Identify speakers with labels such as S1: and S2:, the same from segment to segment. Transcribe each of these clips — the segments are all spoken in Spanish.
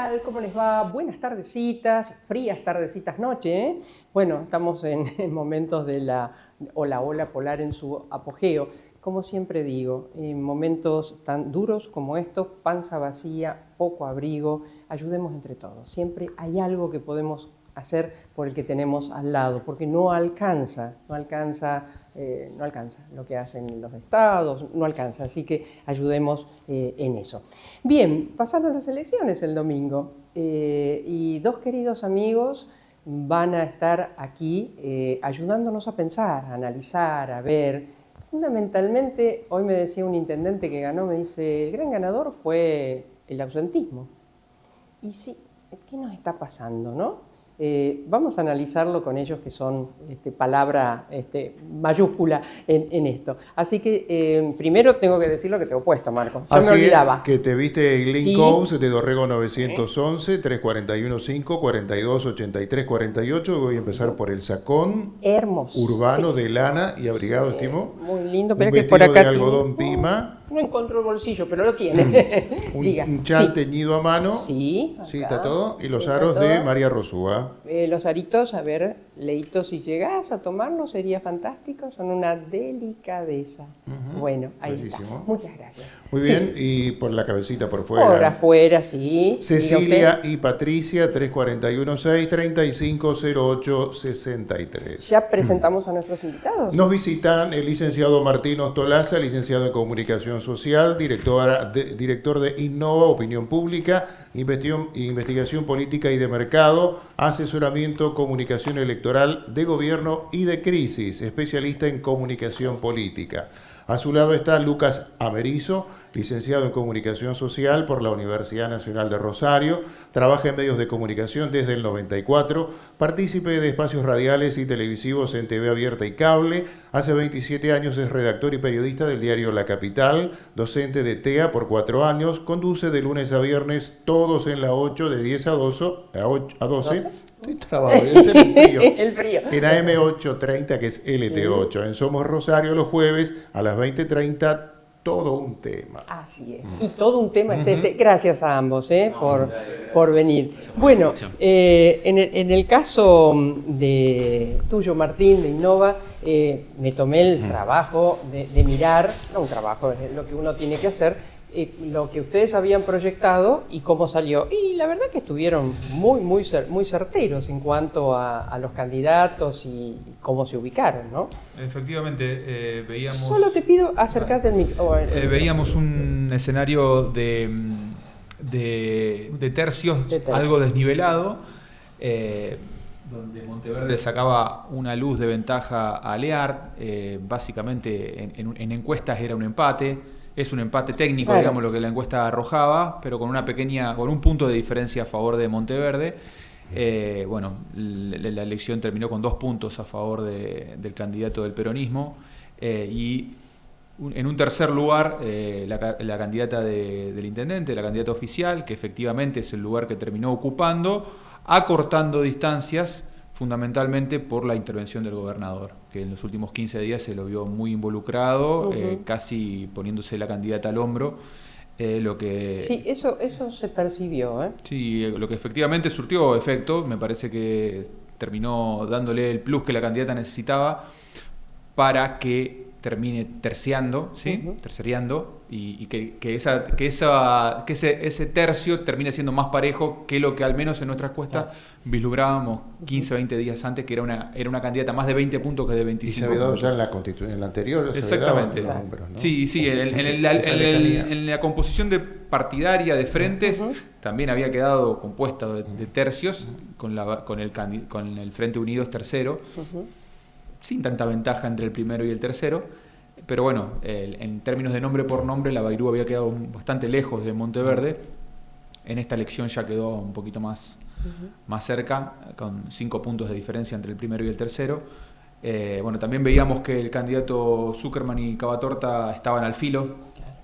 S1: tal? ¿Cómo les va? Buenas tardecitas, frías tardecitas noche, ¿eh? Bueno, estamos en momentos de la ola polar en su apogeo. Como siempre digo, en momentos tan duros como estos, panza vacía, poco abrigo, ayudemos entre todos. Siempre hay algo que podemos hacer por el que tenemos al lado, porque no alcanza lo que hacen los estados, no alcanza, así que ayudemos en eso. Bien, pasaron las elecciones el domingo y dos queridos amigos van a estar aquí ayudándonos a pensar, a analizar, a ver. Fundamentalmente, hoy me decía un intendente que ganó, me dice, el gran ganador fue el ausentismo. Y sí, ¿qué nos está pasando, no? Vamos a analizarlo con ellos que son palabra mayúscula en esto. Así que primero tengo que decir lo que te he puesto, Marco. Yo
S2: Así
S1: me olvidaba.
S2: Es, que te viste el link
S1: Sí.
S2: coach de Dorrego 911, 341 5 42 83 48. Voy a empezar por el sacón
S1: Hermoso.
S2: urbano de lana y abrigado, estimo.
S1: Muy lindo,
S2: Un
S1: pero que
S2: vestido
S1: por acá
S2: de algodón pima.
S1: No encontró el bolsillo, pero lo tiene. Diga.
S2: Un chal
S1: Sí.
S2: teñido a mano.
S1: Sí, acá.
S2: Sí, está todo. Y los
S1: Está
S2: aros
S1: todo.
S2: de María Rosúa.
S1: Los aritos, a ver, Leito, si llegás a tomarlos sería fantástico, son una delicadeza. Bueno, ahí
S2: Bellísimo.
S1: está. Muchas gracias.
S2: Muy
S1: Sí.
S2: bien, y por la cabecita por fuera.
S1: Por afuera, sí.
S2: Cecilia
S1: Diga
S2: y Patricia, 341 6 35 08 63.
S1: usted. Ya presentamos a nuestros invitados.
S2: Nos visitan el licenciado Martín Ostolaza, licenciado en Comunicación Social, director de Innova, Opinión Pública, Investigación Política y de Mercado, Asesoramiento, Comunicación Electoral, de Gobierno y de Crisis, especialista en Comunicación Política. A su lado está Lucas Amerizo, licenciado en Comunicación Social por la Universidad Nacional de Rosario, trabaja en medios de comunicación desde el 94, partícipe de espacios radiales y televisivos en TV abierta y cable, hace 27 años es redactor y periodista del diario La Capital, docente de TEA por 4 años, conduce de lunes a viernes todos en la 8 de 10 a 12. Estoy trabado, es el frío.
S1: El frío.
S2: En AM830, que es LT8. En Somos Rosario los jueves a las 20:30, todo un tema.
S1: Así es. Y todo un tema es este. Gracias a ambos por venir. Bueno, en el caso de tuyo, Martín, de Innova, me tomé el trabajo de mirar, no un trabajo, es lo que uno tiene que hacer, lo que ustedes habían proyectado y cómo salió. Y la verdad que estuvieron muy certeros en cuanto a los candidatos y cómo se ubicaron, ¿no?
S3: Efectivamente, veíamos...
S1: Solo te pido acercarte al micrófono.
S3: veíamos un escenario de tercios algo desnivelado, donde Monteverde sacaba una luz de ventaja a Leart. Básicamente en encuestas era un empate. Es un empate técnico, claro, digamos, lo que la encuesta arrojaba, pero con un punto de diferencia a favor de Monteverde. Bueno, la elección terminó con 2 puntos a favor del candidato del peronismo. Y en un tercer lugar, la candidata del intendente, la candidata oficial, que efectivamente es el lugar que terminó ocupando, acortando distancias, fundamentalmente por la intervención del gobernador, que en los últimos 15 días se lo vio muy involucrado, casi poniéndose la candidata al hombro.
S1: Sí, eso se percibió, ¿eh?
S3: Sí, lo que efectivamente surtió efecto, me parece que terminó dándole el plus que la candidata necesitaba para que termine terciando, ¿sí? Terciariando, y que ese tercio termine siendo más parejo que lo que al menos en nuestra encuesta vislumbrábamos 15, 20 días antes, que era una candidata más de 20 puntos que de 25.
S2: Y se había dado ya en la anterior.
S3: Exactamente.
S2: Los números, ¿no?
S3: Sí, en la composición partidaria de frentes también había quedado compuesta de tercios, con el Frente Unidos tercero, sin tanta ventaja entre el primero y el tercero, pero bueno, en términos de nombre por nombre, la Bayrú había quedado bastante lejos de Monteverde. En esta elección ya quedó un poquito más cerca, con 5 puntos de diferencia entre el primero y el tercero. Bueno, también veíamos que el candidato Zuckerman y Cavatorta estaban al filo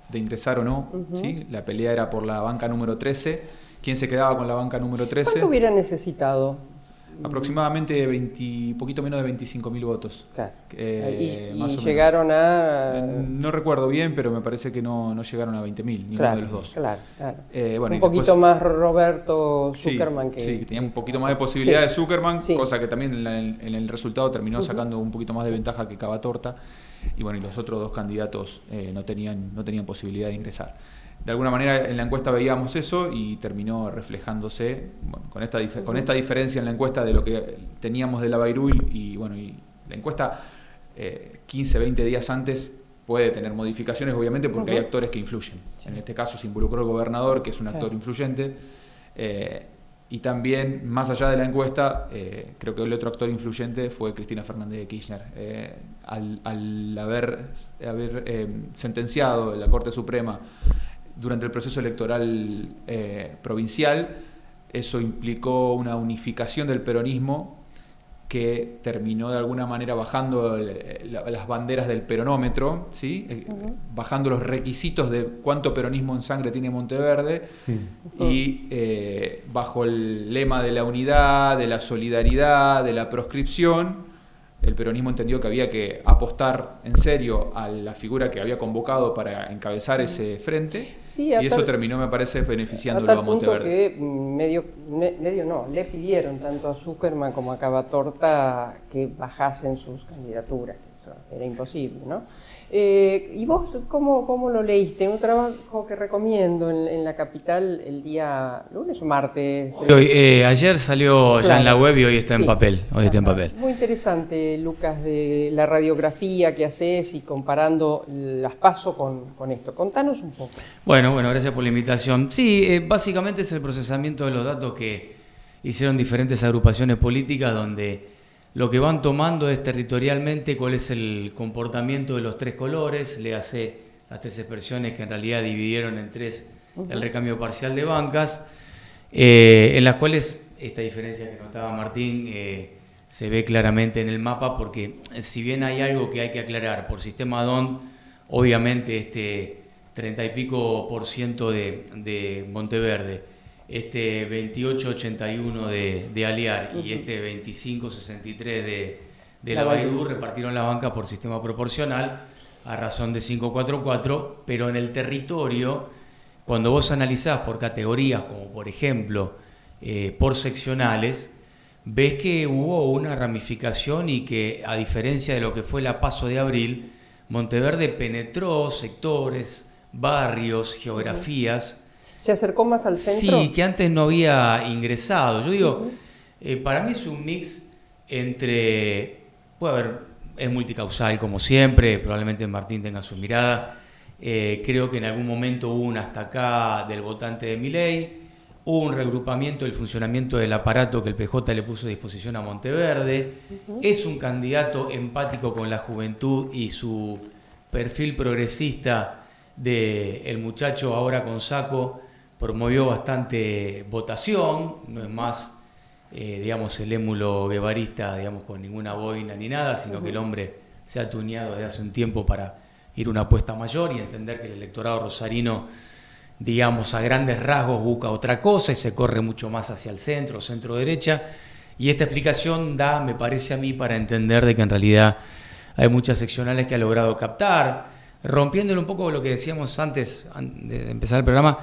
S3: de ingresar o no, ¿sí? La pelea era por la banca número 13. ¿Quién se quedaba con la banca número 13?
S1: ¿Cuánto hubiera necesitado
S3: Aproximadamente poquito menos de 25.000 votos.
S1: Claro.
S3: Y
S1: más o llegaron
S3: menos. No recuerdo bien, pero me parece que no llegaron a 20.000, ninguno de los dos.
S1: Claro.
S3: Bueno,
S1: un poquito
S3: después,
S1: más Roberto Zuckerman
S3: que tenía un poquito más de posibilidad de Zuckerman,
S1: sí.
S3: Cosa que también en el resultado terminó sacando un poquito más de ventaja que Cavatorta. Y bueno, y los otros dos candidatos no tenían posibilidad de ingresar. De alguna manera en la encuesta veíamos eso y terminó reflejándose con esta diferencia en la encuesta de lo que teníamos de Lavairul y bueno, y la encuesta 15, 20 días antes puede tener modificaciones obviamente porque hay actores que influyen. Sí. En este caso se involucró el gobernador, que es un actor influyente, y también más allá de la encuesta creo que el otro actor influyente fue Cristina Fernández de Kirchner. Al haber sentenciado la Corte Suprema durante el proceso electoral provincial, eso implicó una unificación del peronismo que terminó de alguna manera bajando las banderas del peronómetro, ¿sí? Bajando los requisitos de cuánto peronismo en sangre tiene Monteverde, y bajo el lema de la unidad, de la solidaridad, de la proscripción, el peronismo entendió que había que apostar en serio a la figura que había convocado para encabezar ese frente, y eso terminó, me parece, beneficiándolo a Monteverde.
S1: Que le pidieron tanto a Zuckerman como a Cavatorta que bajasen sus candidaturas, que eso era imposible, ¿no? ¿Y vos cómo lo leíste? Un trabajo que recomiendo en La Capital el día lunes o martes.
S4: Ayer salió ya en la web y hoy está en papel. Está en papel.
S1: Muy interesante, Lucas, de la radiografía que haces y comparando las PASO con esto. Contanos un poco.
S4: Bueno, gracias por la invitación. Sí, básicamente es el procesamiento de los datos que hicieron diferentes agrupaciones políticas donde lo que van tomando es territorialmente cuál es el comportamiento de los tres colores, le hace las tres expresiones que en realidad dividieron en tres el recambio parcial de bancas, en las cuales esta diferencia que notaba Martín se ve claramente en el mapa, porque si bien hay algo que hay que aclarar, por sistema DON, obviamente este 30 y pico % de Monteverde, este 28.81 de Aliar y este 25.63 de Lavairul repartieron la banca por sistema proporcional a razón de 5-4-4, pero en el territorio, cuando vos analizás por categorías, como por ejemplo por seccionales, ves que hubo una ramificación y que, a diferencia de lo que fue la PASO de abril, Monteverde penetró sectores, barrios, geografías.
S1: ¿Se acercó más al centro?
S4: Sí, que antes no había ingresado. Yo digo, para mí es un mix entre, puede haber, es multicausal como siempre, probablemente Martín tenga su mirada. Creo que en algún momento hubo un hasta acá del votante de Milei, hubo un regrupamiento del funcionamiento del aparato que el PJ le puso a disposición a Monteverde. Es un candidato empático con la juventud y su perfil progresista del muchacho ahora con saco promovió bastante votación, no es más, digamos, el émulo guevarista, digamos, con ninguna boina ni nada, sino que el hombre se ha tuneado desde hace un tiempo para ir a una apuesta mayor y entender que el electorado rosarino, digamos, a grandes rasgos busca otra cosa y se corre mucho más hacia el centro, centro-derecha, y esta explicación da, me parece a mí, para entender de que en realidad hay muchas seccionales que ha logrado captar, rompiéndole un poco lo que decíamos antes de empezar el programa.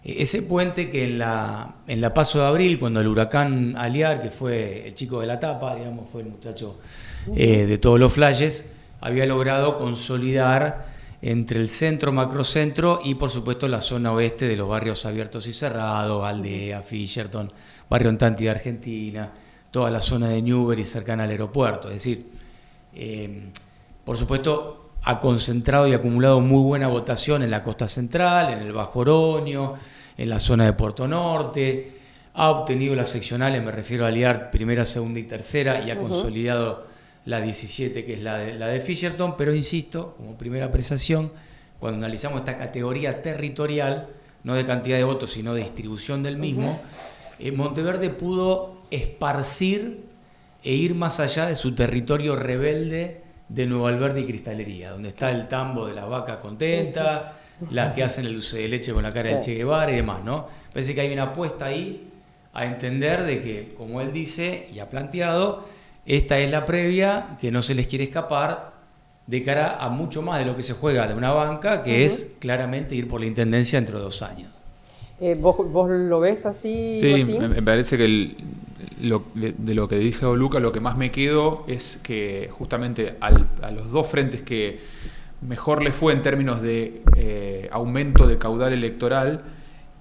S4: Ese puente que en la PASO de abril, cuando el huracán Aliar, que fue el chico de la tapa, digamos, fue el muchacho de todos los flashes, había logrado consolidar entre el centro, macrocentro y por supuesto la zona oeste de los barrios abiertos y cerrados, Aldea, Fisherton, Barrio Antanti de Argentina, toda la zona de Newbery cercana al aeropuerto. Es decir, por supuesto, ha concentrado y acumulado muy buena votación en la costa central, en el Bajo Oroño, en la zona de Puerto Norte, ha obtenido las seccionales, me refiero a Aliar, primera, segunda y tercera, y ha consolidado la 17, que es la de Fisherton, pero insisto, como primera apreciación, cuando analizamos esta categoría territorial, no de cantidad de votos, sino de distribución del mismo, Monteverde pudo esparcir e ir más allá de su territorio rebelde de Nuevo Alberdi y Cristalería, donde está el tambo de la vaca contenta, las que hacen el dulce de leche con la cara del Che Guevara y demás, ¿no? Parece que hay una apuesta ahí a entender de que, como él dice y ha planteado, esta es la previa, que no se les quiere escapar de cara a mucho más de lo que se juega de una banca, que es claramente ir por la intendencia dentro de 2 años.
S1: ¿Vos lo ves así,
S3: Sí,
S1: Martín?
S3: me parece que de lo que dijo Luca, lo que más me quedo es que justamente a los 2 frentes que mejor le fue en términos de aumento de caudal electoral,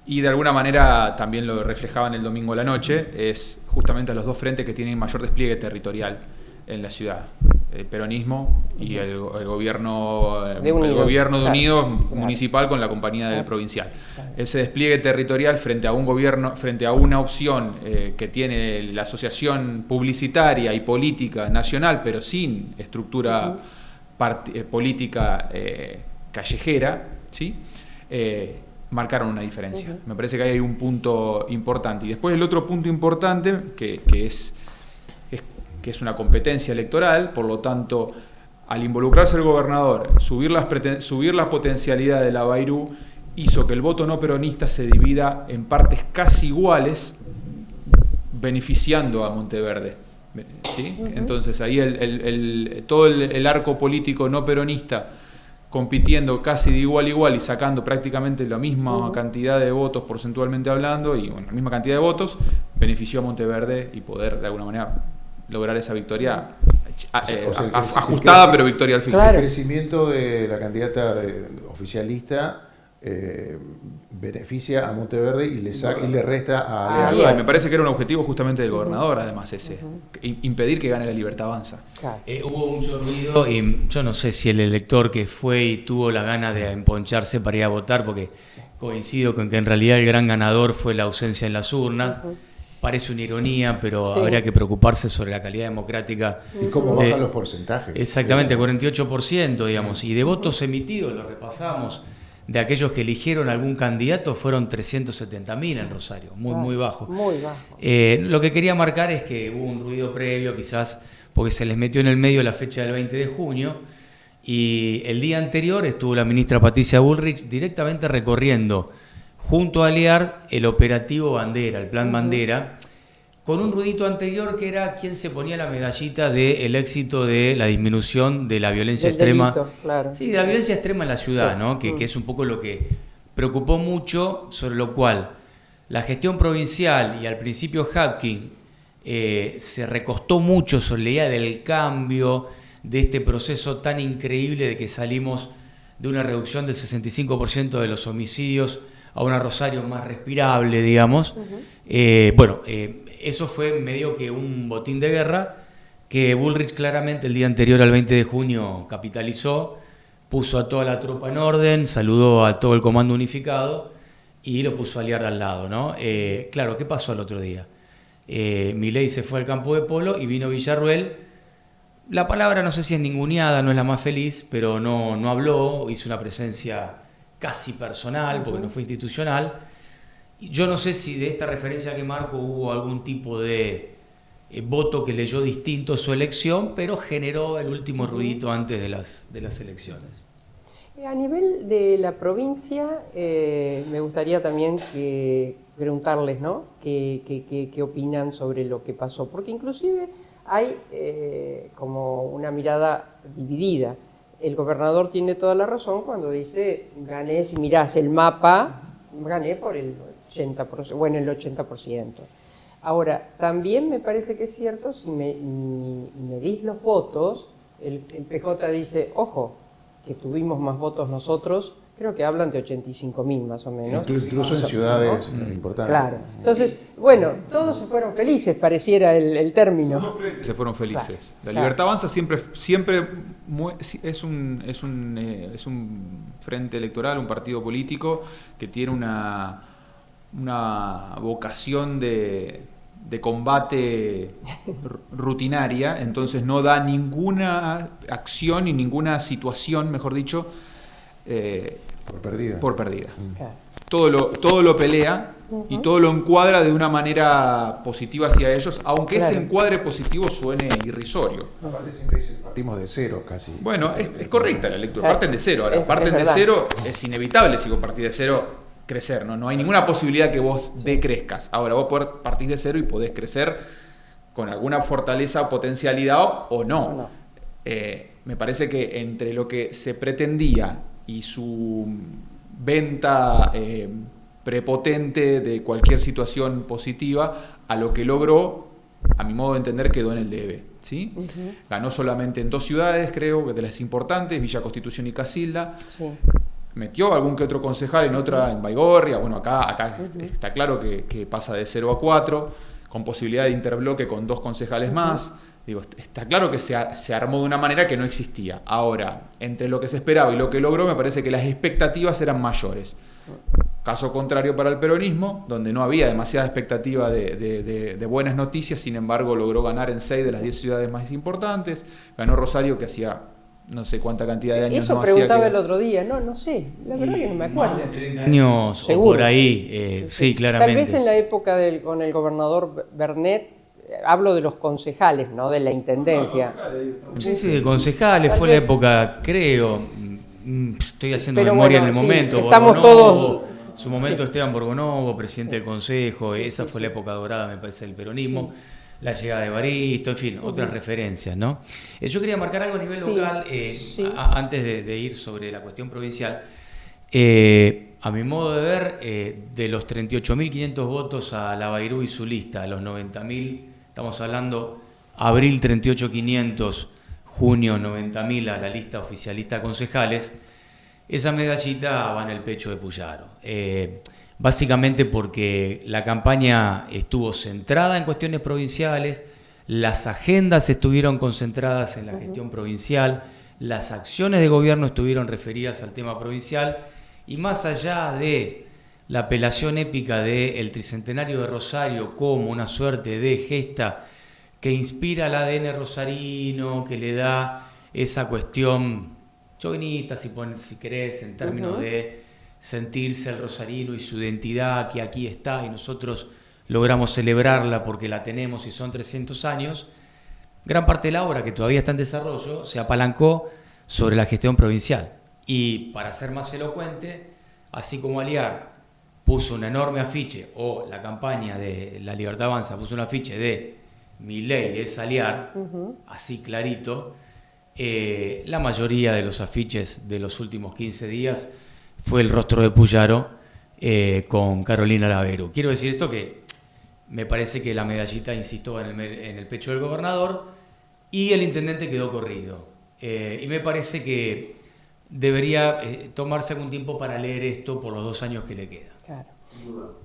S3: y de alguna manera también lo reflejaban el domingo a la noche, es justamente a los 2 frentes que tienen mayor despliegue territorial en la ciudad: el peronismo y el gobierno de Unidos municipal con la compañía del provincial. Ese despliegue territorial frente a un gobierno, frente a una opción que tiene la asociación publicitaria y política nacional, pero sin estructura política callejera, ¿sí? Marcaron una diferencia. Me parece que ahí hay un punto importante. Y después el otro punto importante, que es una competencia electoral, por lo tanto, al involucrarse el gobernador, subir la potencialidad de la Bayrú, hizo que el voto no peronista se divida en partes casi iguales, beneficiando a Monteverde. ¿Sí? Entonces ahí todo el arco político no peronista compitiendo casi de igual a igual y sacando prácticamente la misma cantidad de votos porcentualmente hablando, y la misma cantidad de votos, benefició a Monteverde y poder de alguna manera lograr esa victoria ajustada, pero victoria al fin.
S2: Claro. El crecimiento de la candidata oficialista beneficia a Monteverde y le resta a
S3: Alear. Me parece que era un objetivo justamente del gobernador, además, ese, impedir que gane la Libertad Avanza.
S1: Claro.
S4: Hubo mucho ruido y yo no sé si el elector que fue y tuvo la gana de emponcharse para ir a votar, porque coincido con que en realidad el gran ganador fue la ausencia en las urnas. Parece una ironía, pero habría que preocuparse sobre la calidad democrática.
S2: ¿Y cómo bajan los porcentajes?
S4: Exactamente, 48%, digamos. Y de votos emitidos, lo repasamos, de aquellos que eligieron algún candidato, fueron 370.000 en Rosario, muy bajo.
S1: Muy bajo.
S4: Lo que quería marcar es que hubo un ruido previo, quizás porque se les metió en el medio la fecha del 20 de junio, y el día anterior estuvo la ministra Patricia Bullrich directamente recorriendo junto a Alear el operativo Bandera, el plan Bandera, con un ruidito anterior que era quien se ponía la medallita del éxito de la disminución de la violencia extrema.
S1: Delito, claro.
S4: Sí, de la violencia extrema en la ciudad, ¿no? Que es un poco lo que preocupó mucho, sobre lo cual la gestión provincial y al principio Hapkin se recostó mucho sobre la idea del cambio, de este proceso tan increíble de que salimos de una reducción del 65% de los homicidios a una Rosario más respirable, digamos. Eso fue medio que un botín de guerra que Bullrich claramente el día anterior al 20 de junio capitalizó, puso a toda la tropa en orden, saludó a todo el comando unificado y lo puso a Alear al lado, ¿no? Claro, ¿qué pasó al otro día? Milei se fue al campo de polo y vino Villarruel. La palabra no sé si es ninguneada, no es la más feliz, pero no habló, hizo una presencia casi personal, porque no fue institucional. Yo no sé si de esta referencia que marco hubo algún tipo de voto que leyó distinto su elección, pero generó el último ruidito antes de las elecciones.
S1: A nivel de la provincia, me gustaría también preguntarles, ¿no? ¿Qué opinan sobre lo que pasó? Porque inclusive hay como una mirada dividida. El gobernador tiene toda la razón cuando dice, gané, si mirás el mapa, gané por el 80%, bueno, el 80%. Ahora, también me parece que es cierto, si medís los votos, el PJ dice, ojo, que tuvimos más votos nosotros, creo que hablan de 85.000 más o menos.
S2: Incluso en ciudades importantes. Claro.
S1: Entonces, bueno, todos se fueron felices, pareciera el término.
S3: Se fueron felices.
S1: Claro,
S3: La Libertad Avanza siempre es un frente electoral, un partido político que tiene una vocación de combate rutinaria, entonces no da ninguna acción y ninguna situación, mejor dicho, por perdida. Todo lo pelea y todo lo encuadra de una manera positiva hacia ellos, aunque ese encuadre positivo suene irrisorio.
S2: Aparte siempre partimos de cero casi.
S3: Bueno, es correcta la lectura, parten de cero. Ahora, parten de cero, es inevitable si vos partís de cero, crecer, ¿no? No hay ninguna posibilidad que vos decrezcas. Ahora, vos partís de cero y podés crecer con alguna fortaleza o potencialidad o no. Me parece que entre lo que se pretendía y su venta prepotente de cualquier situación positiva, a lo que logró, a mi modo de entender, quedó en el debe, ¿sí? Ganó solamente en 2 ciudades, creo, de las importantes, Villa Constitución y Casilda. Sí. Metió algún que otro concejal en otra, en Baigorria. Bueno, acá está claro que pasa de 0 a 4, con posibilidad de interbloque con 2 concejales más. Digo, está claro que se armó de una manera que no existía. Ahora, entre lo que se esperaba y lo que logró, me parece que las expectativas eran mayores. Caso contrario para el peronismo, donde no había demasiada expectativa de buenas noticias, sin embargo logró ganar en 6 de las 10 ciudades más importantes. Ganó Rosario, que hacía no sé cuánta cantidad de años.
S1: Eso
S3: no
S1: preguntaba
S3: hacía
S1: el otro día, no sé, la verdad que no me acuerdo.
S4: Más de 30 años
S1: seguro.
S4: O por ahí, sí, claramente.
S1: Tal vez en la época con el gobernador Bernet, hablo de los concejales, no de la intendencia.
S4: Sí, de concejales, tal fue vez. La época, creo, estoy haciendo
S1: pero
S4: memoria
S1: bueno,
S4: en el momento.
S1: Estamos
S4: Borgonovo,
S1: todos...
S4: En su momento Esteban Borgonovo, presidente del Consejo, esa fue la época dorada, me parece, del peronismo. La llegada de Baristo, en fin, otras referencias, ¿no? Yo quería marcar algo a nivel local, antes de ir sobre la cuestión provincial. A mi modo de ver, de los 38.500 votos a Lavairú y su lista, a los 90.000, estamos hablando abril 38.500, junio 90.000 a la lista oficialista concejales, esa medallita va en el pecho de Puyaro. Básicamente porque la campaña estuvo centrada en cuestiones provinciales, las agendas estuvieron concentradas en la gestión provincial, las acciones de gobierno estuvieron referidas al tema provincial, y más allá de la apelación épica del tricentenario de Rosario como una suerte de gesta que inspira el ADN rosarino, que le da esa cuestión chauvinista, si querés, en términos de sentirse el rosarino y su identidad que aquí está y nosotros logramos celebrarla porque la tenemos y son 300 años, gran parte de la obra que todavía está en desarrollo se apalancó sobre la gestión provincial. Y para ser más elocuente, así como Aliar puso un enorme afiche, o la campaña de La Libertad Avanza puso un afiche de Milei es Aliar, así clarito, la mayoría de los afiches de los últimos 15 días fue el rostro de Puyaro con Carolina Lavairú. Quiero decir esto que me parece que la medallita, insisto, en el pecho del gobernador y el intendente quedó corrido. Y me parece que debería tomarse algún tiempo para leer esto por los 2 años que le quedan.
S1: Claro.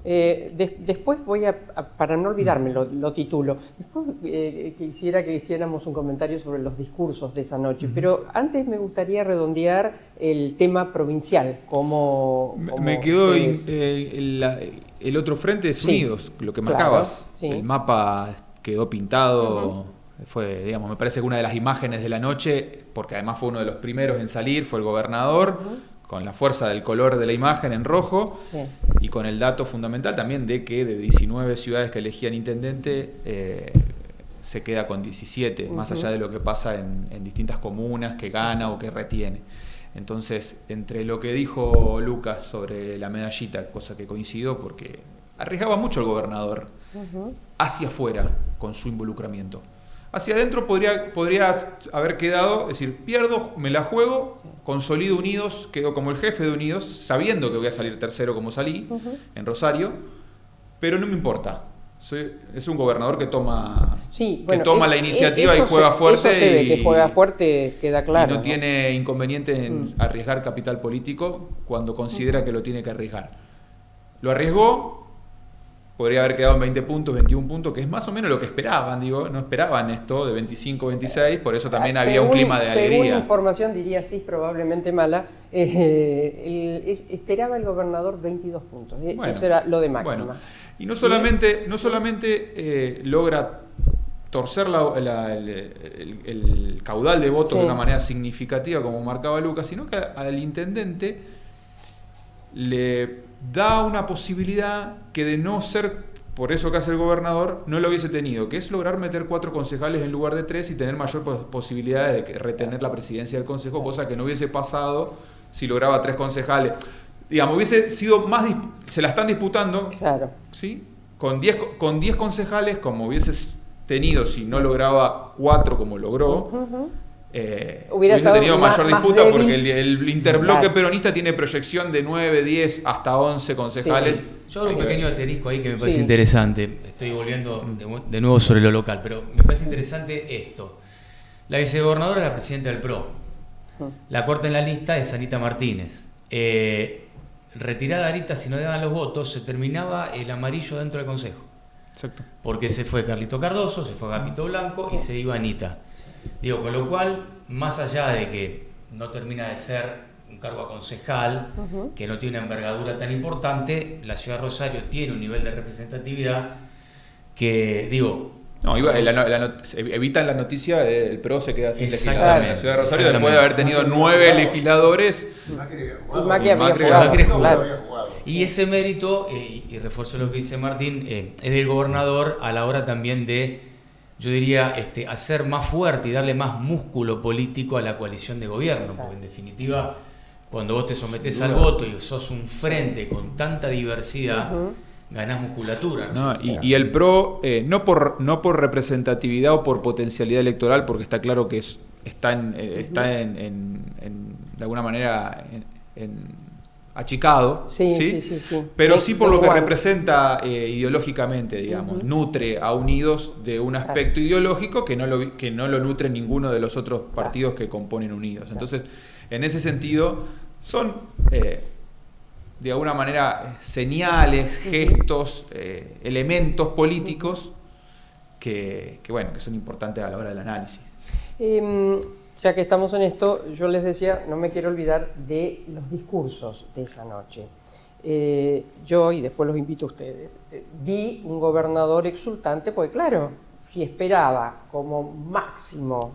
S1: Después voy para no olvidarme, lo titulo. Después quisiera que hiciéramos un comentario sobre los discursos de esa noche, pero antes me gustaría redondear el tema provincial.
S3: Me quedó el otro frente es Unidos, lo que marcabas. Claro, el mapa quedó pintado. Fue, digamos, me parece que una de las imágenes de la noche, porque además fue uno de los primeros en salir, fue el gobernador, con la fuerza del color de la imagen en rojo, y con el dato fundamental también de que de 19 ciudades que elegían intendente, se queda con 17, más allá de lo que pasa en distintas comunas, que gana o que retiene. Entonces, entre lo que dijo Lucas sobre la medallita, cosa que coincido, porque arriesgaba mucho el gobernador hacia afuera con su involucramiento. Hacia adentro podría haber quedado, es decir, pierdo, me la juego, consolido Unidos, quedo como el jefe de Unidos, sabiendo que voy a salir tercero como salí en Rosario, pero no me importa. Es un gobernador que toma la iniciativa y juega fuerte.
S1: Eso se ve, que juega fuerte, queda claro.
S3: Y no tiene inconveniente en arriesgar capital político cuando considera que lo tiene que arriesgar. Lo arriesgó. Podría haber quedado en 20 puntos, 21 puntos, que es más o menos lo que esperaban, no esperaban esto de 25, 26, por eso también había un clima de alegría.
S1: Según información, diría probablemente mala, esperaba el gobernador 22 puntos, eso era lo de máxima.
S3: Bueno, y no solamente logra torcer el caudal de votos de una manera significativa, como marcaba Lucas, sino que al intendente le da una posibilidad que de no ser por eso que hace el gobernador no lo hubiese tenido, que es lograr meter 4 concejales en lugar de 3 y tener mayor posibilidades de retener la presidencia del consejo, cosa que no hubiese pasado si lograba 3 concejales. digamos, hubiese sido más, se la están disputando,
S1: Claro.
S3: ¿sí? Con 10 concejales, como hubiese tenido si no lograba 4 como logró, hubiese tenido mayor disputa
S1: débil,
S3: porque el interbloque
S1: claro,
S3: peronista tiene proyección de 9, 10 hasta 11 concejales.
S1: Sí.
S4: Yo hago un pequeño asterisco ahí que me parece
S1: Sí.
S4: interesante. Estoy volviendo de nuevo sobre lo local, pero me parece interesante esto. La vicegobernadora es la presidenta del PRO. La cuarta en la lista es Anita Martínez. Retirada Anita, si no daban los votos, se terminaba el amarillo dentro del Consejo.
S3: Exacto.
S4: Porque se fue Carlito Cardoso, se fue Agapito Blanco y se iba Anita. Digo, con lo cual, más allá de que no termina de ser un cargo a concejal, que no tiene una envergadura tan importante, la ciudad de Rosario tiene un nivel de representatividad que, digo...
S3: No, evitan la noticia del PRO se queda sin legislador.
S4: Exactamente.
S3: La ciudad de Rosario, después de haber tenido 9 legisladores,
S1: Macri había
S3: Macri
S1: jugado, claro.
S4: Y ese mérito, y refuerzo lo que dice Martín, es del gobernador a la hora también de, yo diría, hacer más fuerte y darle más músculo político a la coalición de gobierno, porque en definitiva, cuando vos te sometés al voto y sos un frente con tanta diversidad, ganás musculatura.
S3: ¿no? Y el PRO, no por representatividad o por potencialidad electoral, porque está claro que está de alguna manera achicado,
S1: Sí.
S3: pero sí por lo que
S1: Igual.
S3: representa ideológicamente, digamos, nutre a Unidos de un aspecto ideológico que no lo nutre ninguno de los otros partidos que componen Unidos. Entonces, en ese sentido, son de alguna manera señales, gestos, elementos políticos que son importantes a la hora del análisis.
S1: Ya que estamos en esto, yo les decía, no me quiero olvidar de los discursos de esa noche. Yo, y después los invito a ustedes, vi un gobernador exultante, porque claro, si esperaba como máximo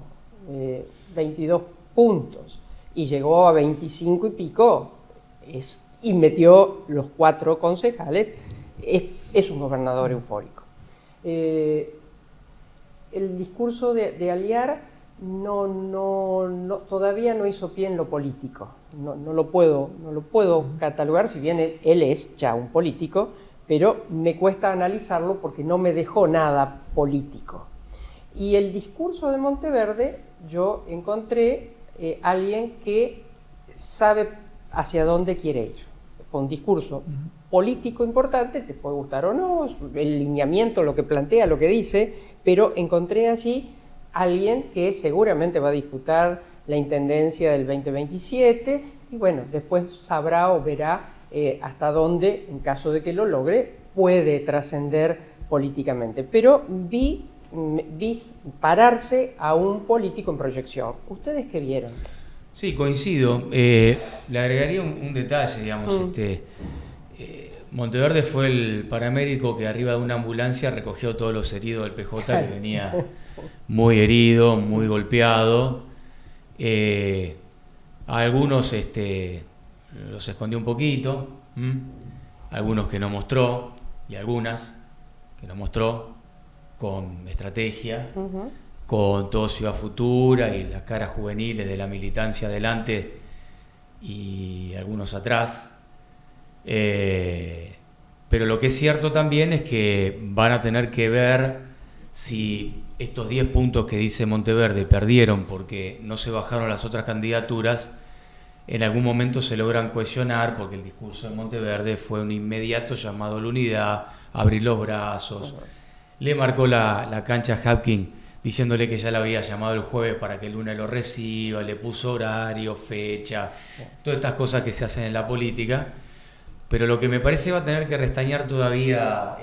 S1: 22 puntos y llegó a 25 y pico, y metió los 4 concejales, es un gobernador eufórico. El discurso de Aliar todavía no hizo pie en lo político. No lo puedo catalogar, si bien él es ya un político, pero me cuesta analizarlo porque no me dejó nada político. Y el discurso de Monteverde, yo encontré alguien que sabe hacia dónde quiere ir. Fue un discurso político importante, te puede gustar o no, el lineamiento, lo que plantea, lo que dice, pero encontré allí alguien que seguramente va a disputar la intendencia del 2027 y bueno, después sabrá o verá hasta dónde, en caso de que lo logre, puede trascender políticamente. Pero vi pararse a un político en proyección. ¿Ustedes qué vieron?
S4: Sí, coincido. Le agregaría un detalle, digamos. Monteverde fue el paramédico que arriba de una ambulancia recogió todos los heridos del PJ, que venía muy herido, muy golpeado. A algunos los escondió un poquito, algunos que no mostró, y algunas que no mostró con estrategia, con todo Ciudad Futura y las caras juveniles de la militancia adelante y algunos atrás. Pero lo que es cierto también es que van a tener que ver si estos 10 puntos que dice Monteverde perdieron porque no se bajaron las otras candidaturas, en algún momento se logran cohesionar, porque el discurso de Monteverde fue un inmediato llamado a la unidad, abrir los brazos. Le marcó la cancha a Hapkin diciéndole que ya la había llamado el jueves para que el lunes lo reciba, le puso horario, fecha, todas estas cosas que se hacen en la política. Pero lo que me parece va a tener que restañar todavía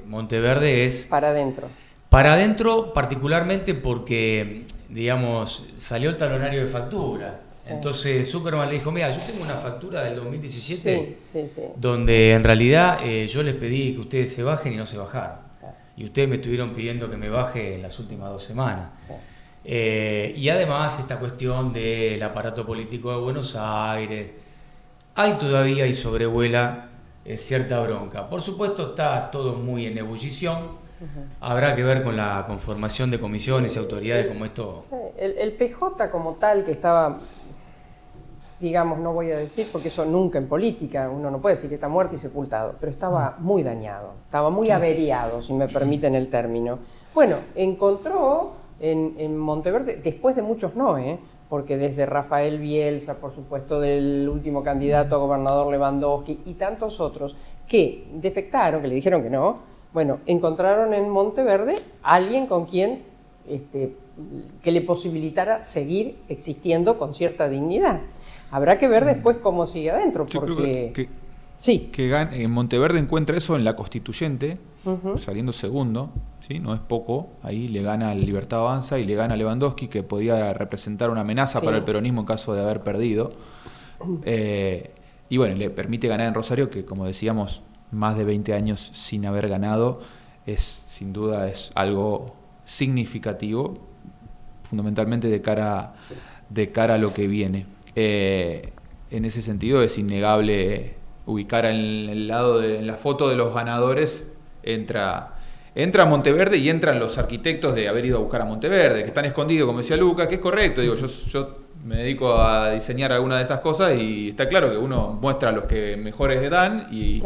S4: Monteverde es...
S1: Para adentro.
S4: Para adentro, particularmente porque, digamos, salió el talonario de factura. Sí. Entonces Zuckerman le dijo, mira, yo tengo una factura del 2017 sí. donde en realidad yo les pedí que ustedes se bajen y no se bajaron. Claro. Y ustedes me estuvieron pidiendo que me baje en las últimas 2 semanas. Sí. Y además esta cuestión del aparato político de Buenos Aires... Hay todavía y sobrevuela cierta bronca. Por supuesto está todo muy en ebullición. Habrá que ver con la conformación de comisiones y autoridades como esto.
S1: El PJ como tal, que estaba digamos, no voy a decir, porque eso nunca en política, uno no puede decir que está muerto y sepultado, pero estaba muy dañado, estaba muy averiado, si me permiten el término. Bueno, encontró en Monteverde, después de muchos no, porque desde Rafael Bielsa, por supuesto, del último candidato a gobernador Lewandowski y tantos otros que defectaron, que le dijeron que no, bueno, encontraron en Monteverde alguien con quien que le posibilitara seguir existiendo con cierta dignidad. Habrá que ver después cómo sigue adentro,
S3: Yo
S1: porque...
S3: creo
S1: sí.
S3: que en Monteverde encuentra eso en la Constituyente, saliendo segundo, ¿sí? No es poco, ahí le gana a Libertad Avanza y le gana a Lewandowski, que podía representar una amenaza para el peronismo en caso de haber perdido. Y bueno, le permite ganar en Rosario, que como decíamos, más de 20 años sin haber ganado, sin duda es algo significativo, fundamentalmente de cara a lo que viene. En ese sentido es innegable ubicar en el lado en la foto de los ganadores, entra Monteverde y entran los arquitectos de haber ido a buscar a Monteverde, que están escondidos, como decía Luca, que es correcto. Digo, yo me dedico a diseñar algunas de estas cosas y está claro que uno muestra a los que mejores dan y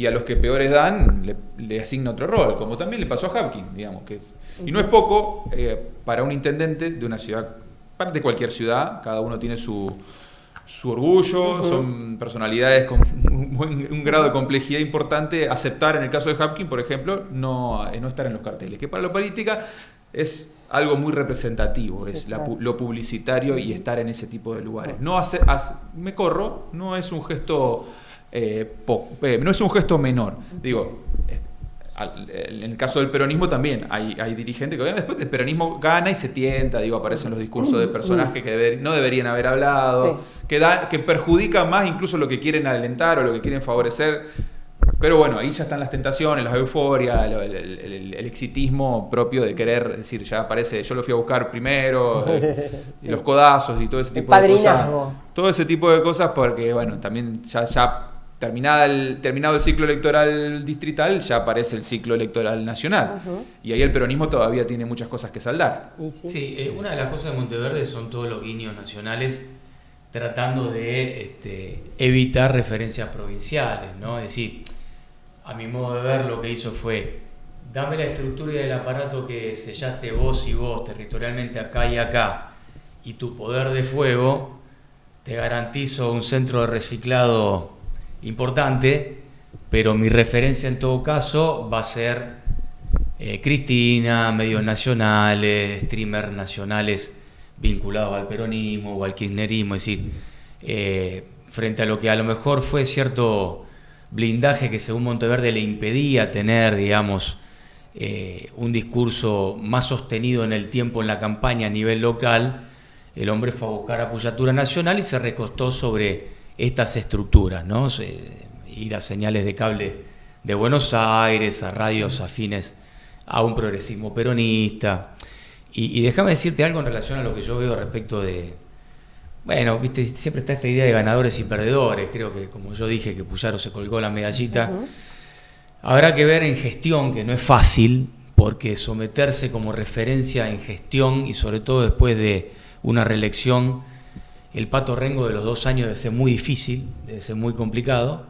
S3: a los que peores dan le asigna otro rol, como también le pasó a Hapkin, digamos, y no es poco para un intendente de una ciudad, de cualquier ciudad, cada uno tiene su orgullo, son personalidades con un grado de complejidad importante. Aceptar, en el caso de Hapkin, por ejemplo, no estar en los carteles, que para la política es algo muy representativo, lo publicitario y estar en ese tipo de lugares. Me corro, no es un gesto no es un gesto menor. Digo, en el caso del peronismo también hay dirigentes que después del peronismo gana y se tienta, aparecen los discursos de personajes que no deberían haber hablado, que perjudican más incluso lo que quieren alentar o lo que quieren favorecer. Pero bueno, ahí ya están las tentaciones, las euforias, el exitismo propio de querer decir, ya aparece, yo lo fui a buscar primero, y los codazos y todo ese tipo de cosas. Todo ese tipo de cosas porque, bueno, también ya terminado el ciclo electoral distrital, ya aparece el ciclo electoral nacional. Y ahí el peronismo todavía tiene muchas cosas que saldar.
S4: Sí, una de las cosas de Monteverde son todos los guiños nacionales tratando de evitar referencias provinciales, ¿no? Es decir, a mi modo de ver, lo que hizo fue: dame la estructura y el aparato que sellaste vos y vos territorialmente acá y acá, y tu poder de fuego, te garantizo un centro de reciclado importante, pero mi referencia en todo caso va a ser Cristina, medios nacionales, streamers nacionales vinculados al peronismo o al kirchnerismo. Es decir, frente a lo que a lo mejor fue cierto blindaje que según Monteverde le impedía tener, digamos, un discurso más sostenido en el tiempo en la campaña a nivel local, el hombre fue a buscar apoyatura nacional y se recostó sobre estas estructuras, ¿no? Ir a señales de cable de Buenos Aires, a radios afines a un progresismo peronista. Y déjame decirte algo en relación a lo que yo veo respecto de... Bueno, viste, siempre está esta idea de ganadores y perdedores. Creo que, como yo dije, que Puyaro se colgó la medallita. Habrá que ver en gestión, que no es fácil, porque someterse como referencia en gestión, y sobre todo después de una reelección, el Pato Rengo de los 2 años debe ser muy difícil, debe ser muy complicado,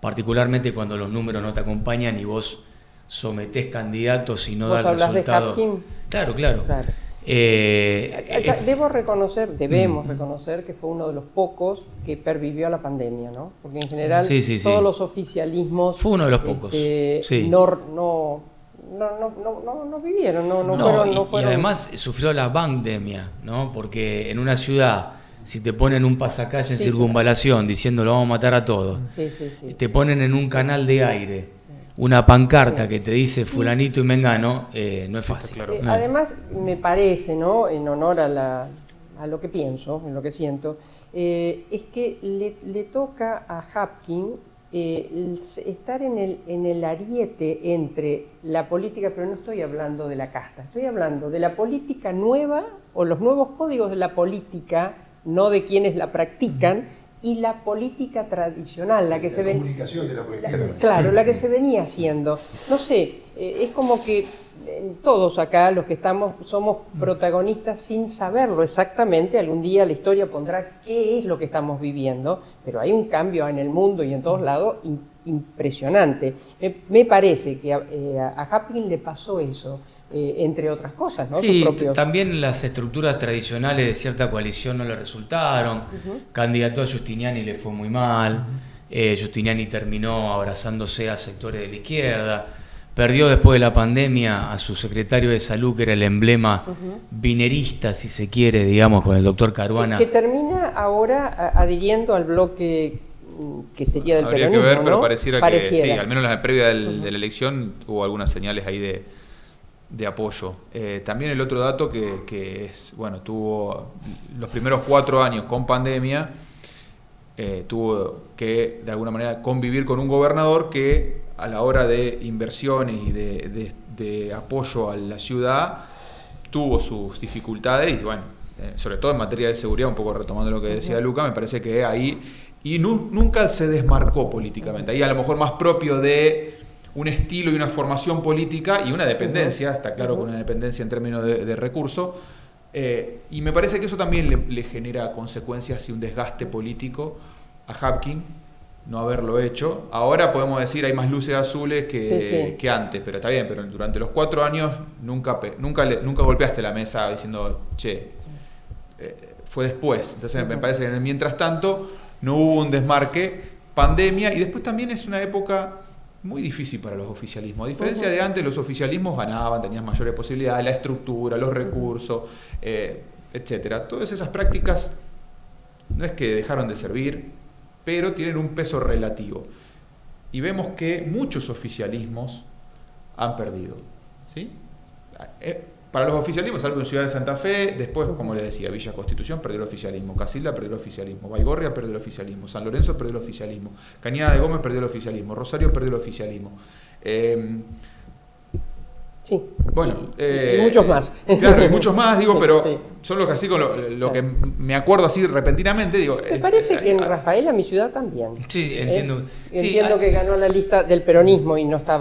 S4: particularmente cuando los números no te acompañan y vos sometés candidatos y no da el resultado. Claro.
S1: Debemos reconocer que fue uno de los pocos que pervivió a la pandemia, ¿no? Porque en general todos los oficialismos
S4: fue uno de los pocos.
S1: No vivieron, no fueron.
S4: Y además sufrió la pandemia, ¿no? Porque en una ciudad, si te ponen un pasacalle en circunvalación diciendo lo vamos a matar a todos, te ponen en un canal de aire una pancarta que te dice fulanito y mengano, no es fácil.
S1: Además, me parece, ¿no? En honor a lo que pienso, en lo que siento, es que le toca a Hapkin estar en el ariete entre la política, pero no estoy hablando de la casta, estoy hablando de la política nueva o los nuevos códigos de la política, no de quienes la practican, y la política tradicional, la que
S2: comunicación de la política.
S1: Claro, la que se venía haciendo. No sé, es como que todos acá, los que estamos, somos protagonistas sin saberlo exactamente. Algún día la historia pondrá qué es lo que estamos viviendo, pero hay un cambio en el mundo y en todos lados impresionante. Me parece que a Hapkin le pasó eso, entre otras cosas, ¿no?
S4: Sí, también las estructuras tradicionales de cierta coalición no le resultaron. Candidató a Giustiniani y le fue muy mal. Giustiniani terminó abrazándose a sectores de la izquierda. Perdió después de la pandemia a su secretario de salud, que era el emblema vinerista, si se quiere, digamos, con el doctor Caruana.
S1: Que termina ahora adhiriendo al bloque que sería del
S3: Habría
S1: peronismo,
S3: que ver, pero
S1: ¿no?
S3: pareciera que sí, al menos en la previa de la elección hubo algunas señales ahí de apoyo. También el otro dato que es, bueno, tuvo los primeros 4 años con pandemia, tuvo que de alguna manera convivir con un gobernador que a la hora de inversiones y de apoyo a la ciudad tuvo sus dificultades y bueno, sobre todo en materia de seguridad, un poco retomando lo que decía Luca, me parece que ahí y nunca se desmarcó políticamente, ahí a lo mejor más propio de un estilo y una formación política y una dependencia, está claro que una dependencia en términos de recursos, y me parece que eso también le genera consecuencias y un desgaste político a Hapkin no haberlo hecho. Ahora podemos decir hay más luces azules que antes, pero está bien, pero durante los 4 años nunca golpeaste la mesa diciendo, che, fue después. Entonces me parece que en el mientras tanto no hubo un desmarque, pandemia, y después también es una época muy difícil para los oficialismos. A diferencia de antes, los oficialismos ganaban, tenían mayores posibilidades, la estructura, los recursos, etcétera. Todas esas prácticas no es que dejaron de servir, pero tienen un peso relativo. Y vemos que muchos oficialismos han perdido, ¿sí? Para los oficialismos, salvo en Ciudad de Santa Fe, después, como les decía, Villa Constitución perdió el oficialismo, Casilda perdió el oficialismo, Baigorria perdió el oficialismo, San Lorenzo perdió el oficialismo, Cañada de Gómez perdió el oficialismo, Rosario perdió el oficialismo.
S1: Sí,
S3: bueno,
S1: y muchos más.
S3: Claro, y muchos más, digo,
S1: sí,
S3: pero
S1: sí.
S3: son los que así con lo que me acuerdo así repentinamente, digo.
S1: Me parece que en Rafaela, mi ciudad, también.
S4: Sí, entiendo.
S1: Entiendo que ganó la lista del peronismo y no está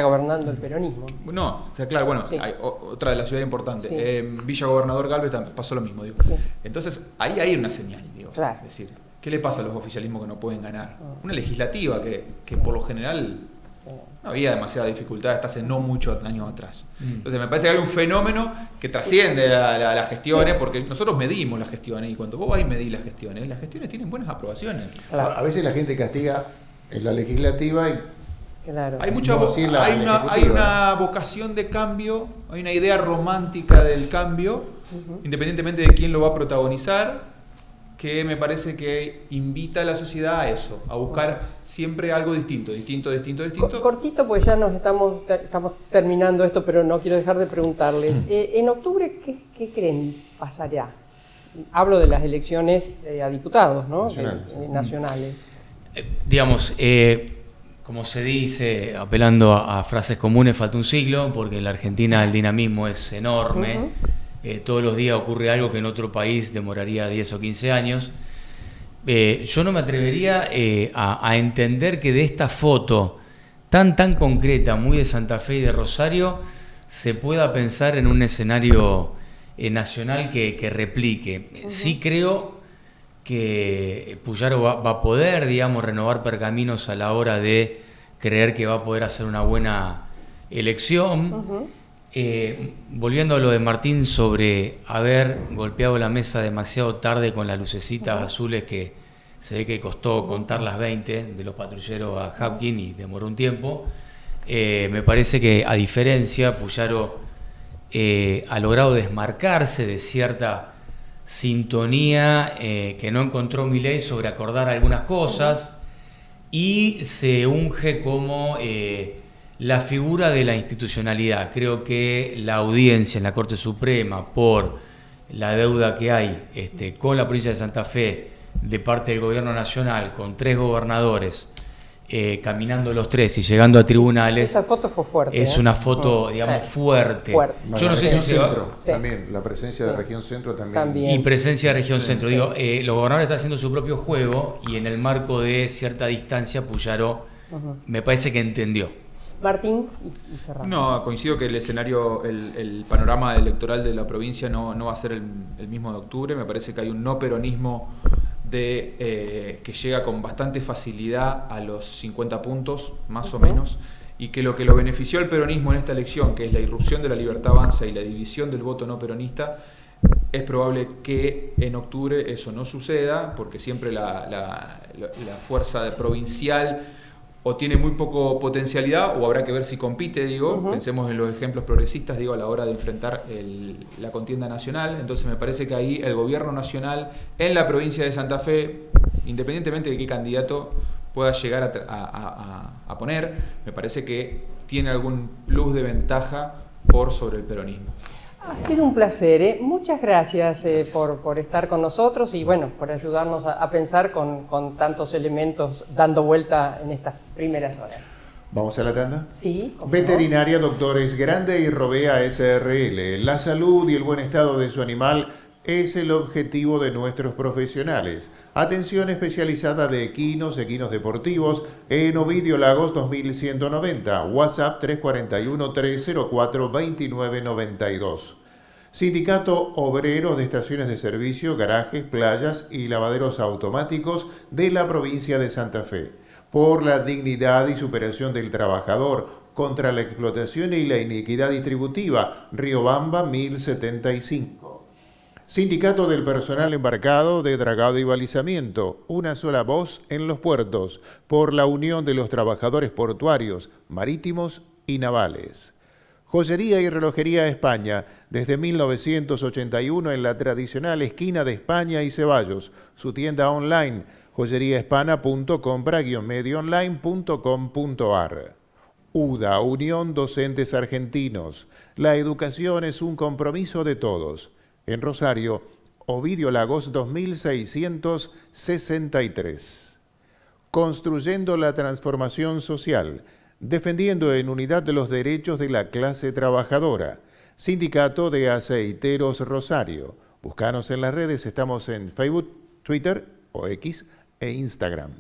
S1: gobernando el peronismo.
S3: No, o sea, claro, bueno,
S1: Sí.
S3: hay otra de la ciudad importante.
S1: Sí.
S3: Villa Gobernador Galvez también pasó lo mismo, digo.
S1: Sí.
S3: Entonces, ahí hay una señal, digo.
S1: Claro.
S3: Es decir, ¿qué le pasa a los oficialismos que no pueden ganar? Una legislativa que por lo general no había demasiada dificultad hasta hace no muchos años atrás. Entonces me parece que hay un fenómeno que trasciende a las gestiones, porque nosotros medimos las gestiones y cuando vos vas y medís las gestiones tienen buenas aprobaciones.
S1: Claro.
S2: A veces la gente castiga en la legislativa y
S1: Claro.
S3: Hay
S2: hay
S3: una vocación de cambio, hay una idea romántica del cambio, independientemente de quién lo va a protagonizar, que me parece que invita a la sociedad a eso, a buscar siempre algo distinto.
S1: Cortito, pues ya estamos terminando esto, pero no quiero dejar de preguntarles. En octubre, ¿qué creen pasará? Hablo de las elecciones a diputados, ¿no? Nacionales.
S4: Digamos, como se dice, apelando a frases comunes, falta un siglo, porque en la Argentina el dinamismo es enorme. Todos los días ocurre algo que en otro país demoraría 10 o 15 años. Yo no me atrevería a entender que de esta foto tan concreta, muy de Santa Fe y de Rosario, se pueda pensar en un escenario nacional que replique. Sí creo que Puyaro va a poder, digamos, renovar pergaminos a la hora de creer que va a poder hacer una buena elección. Volviendo a lo de Martín sobre haber golpeado la mesa demasiado tarde con las lucecitas azules, que se ve que costó contar las 20 de los patrulleros a Hapkin y demoró un tiempo, me parece que a diferencia Puyaro ha logrado desmarcarse de cierta sintonía que no encontró Milei sobre acordar algunas cosas, y se unge como la figura de la institucionalidad. Creo que la audiencia en la Corte Suprema, por la deuda que hay con la provincia de Santa Fe de parte del gobierno nacional, con 3 gobernadores caminando los 3 y llegando a tribunales.
S1: Esa foto fue fuerte.
S4: Es una foto, digamos, fuerte.
S2: Yo no sé si se va. También la presencia de Región Centro también.
S4: Y presencia de Región Centro. Digo, los gobernadores están haciendo su propio juego, y en el marco de cierta distancia Puyaro me parece que entendió.
S1: Martín, y cerramos.
S3: No, coincido que el escenario, el panorama electoral de la provincia no va a ser el mismo de octubre. Me parece que hay un no peronismo que llega con bastante facilidad a los 50 puntos, más o menos, y que lo benefició al peronismo en esta elección, que es la irrupción de la Libertad Avanza y la división del voto no peronista, es probable que en octubre eso no suceda, porque siempre la fuerza provincial o tiene muy poco potencialidad, o habrá que ver si compite, digo, pensemos en los ejemplos progresistas, digo, a la hora de enfrentar la contienda nacional. Entonces me parece que ahí el gobierno nacional en la provincia de Santa Fe, independientemente de qué candidato pueda llegar a poner, me parece que tiene algún plus de ventaja por sobre el peronismo.
S1: Ha sido un placer, Muchas gracias, por estar con nosotros y bueno, por ayudarnos a pensar con tantos elementos dando vuelta en estas primeras horas.
S2: ¿Vamos a la tanda?
S1: Sí.
S2: Veterinaria Doctores Grande y Robea SRL. La salud y el buen estado de su animal es el objetivo de nuestros profesionales. Atención especializada de equinos deportivos en Ovidio Lagos 2190, WhatsApp 341-304-2992. Sindicato Obrero de Estaciones de Servicio, Garajes, Playas y Lavaderos Automáticos de la provincia de Santa Fe. Por la dignidad y superación del trabajador, contra la explotación y la iniquidad distributiva, Riobamba 1075. Sindicato del Personal Embarcado de Dragado y Balizamiento, una sola voz en los puertos, por la unión de los trabajadores portuarios, marítimos y navales. Joyería y Relojería España, desde 1981 en la tradicional esquina de España y Ceballos. Su tienda online, joyeriahispana.com/medioonline.com.ar. UDA, Unión Docentes Argentinos. La educación es un compromiso de todos. En Rosario, Ovidio Lagos 2663. Construyendo la transformación social, defendiendo en unidad de los derechos de la clase trabajadora. Sindicato de Aceiteros Rosario. Búscanos en las redes, estamos en Facebook, Twitter o X e Instagram.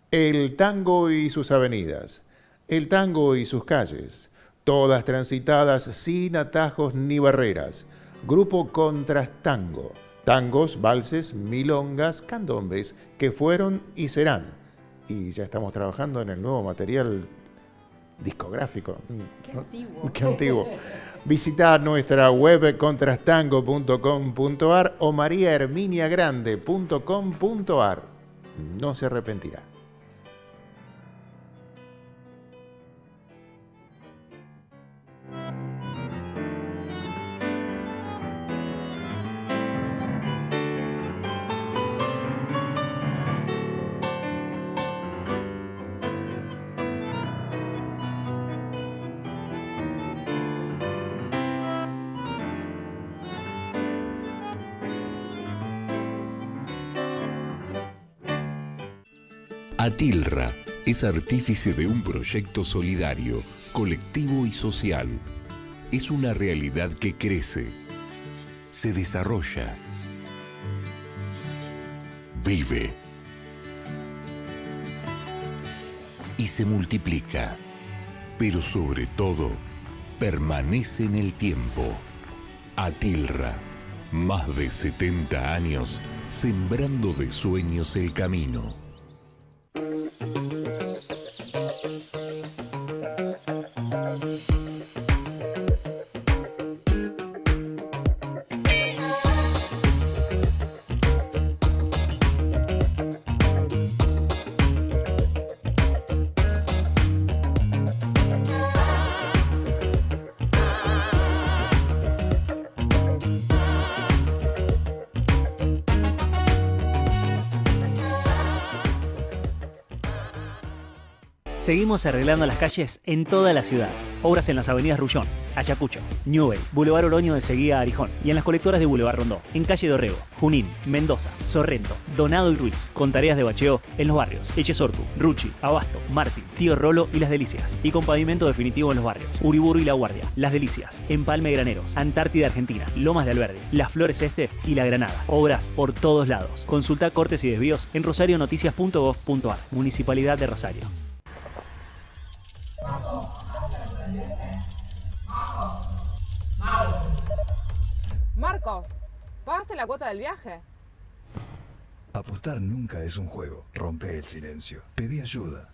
S2: El tango y sus avenidas. El tango y sus calles. Todas transitadas sin atajos ni barreras. Grupo Contrastango. Tangos, valses, milongas, candombes que fueron y serán. Y ya estamos trabajando en el nuevo material discográfico.
S1: Qué antiguo.
S2: Qué antiguo. Visita nuestra web contrastango.com.ar o mariaherminiagrande.com.ar. No se arrepentirá.
S5: Atilra es artífice de un proyecto solidario, colectivo y social. Es una realidad que crece, se desarrolla, vive y se multiplica, pero sobre todo permanece en el tiempo. Atilra, más de 70 años sembrando de sueños el camino.
S6: Seguimos arreglando las calles en toda la ciudad. Obras en las avenidas Rullón, Ayacucho, Newell, Boulevard Oroño de Seguía a Arijón y en las colectoras de Boulevard Rondó, en Calle Dorrego, Junín, Mendoza, Sorrento, Donado y Ruiz, con tareas de bacheo en los barrios Echesortu, Ruchi, Abasto, Martín, Tío Rolo y Las Delicias, y con pavimento definitivo en los barrios Uriburu y La Guardia, Las Delicias, Empalme Graneros, Antártida Argentina, Lomas de Alberdi, Las Flores Este y La Granada. Obras por todos lados. Consulta cortes y desvíos en rosarionoticias.gov.ar. Municipalidad de Rosario.
S7: Marcos, ¿pagaste la cuota del viaje?
S8: Apostar nunca es un juego. Rompe el silencio. Pedí ayuda.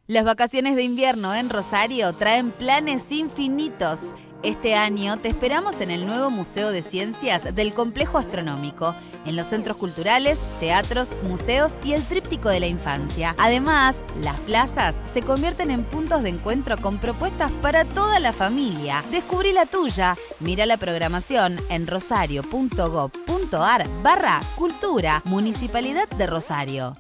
S9: Las vacaciones de invierno en Rosario traen planes infinitos. Este año te esperamos en el nuevo Museo de Ciencias del Complejo Astronómico, en los centros culturales, teatros, museos y el Tríptico de la Infancia. Además, las plazas se convierten en puntos de encuentro con propuestas para toda la familia. Descubrí la tuya. Mira la programación en rosario.gov.ar/cultura, Municipalidad de Rosario.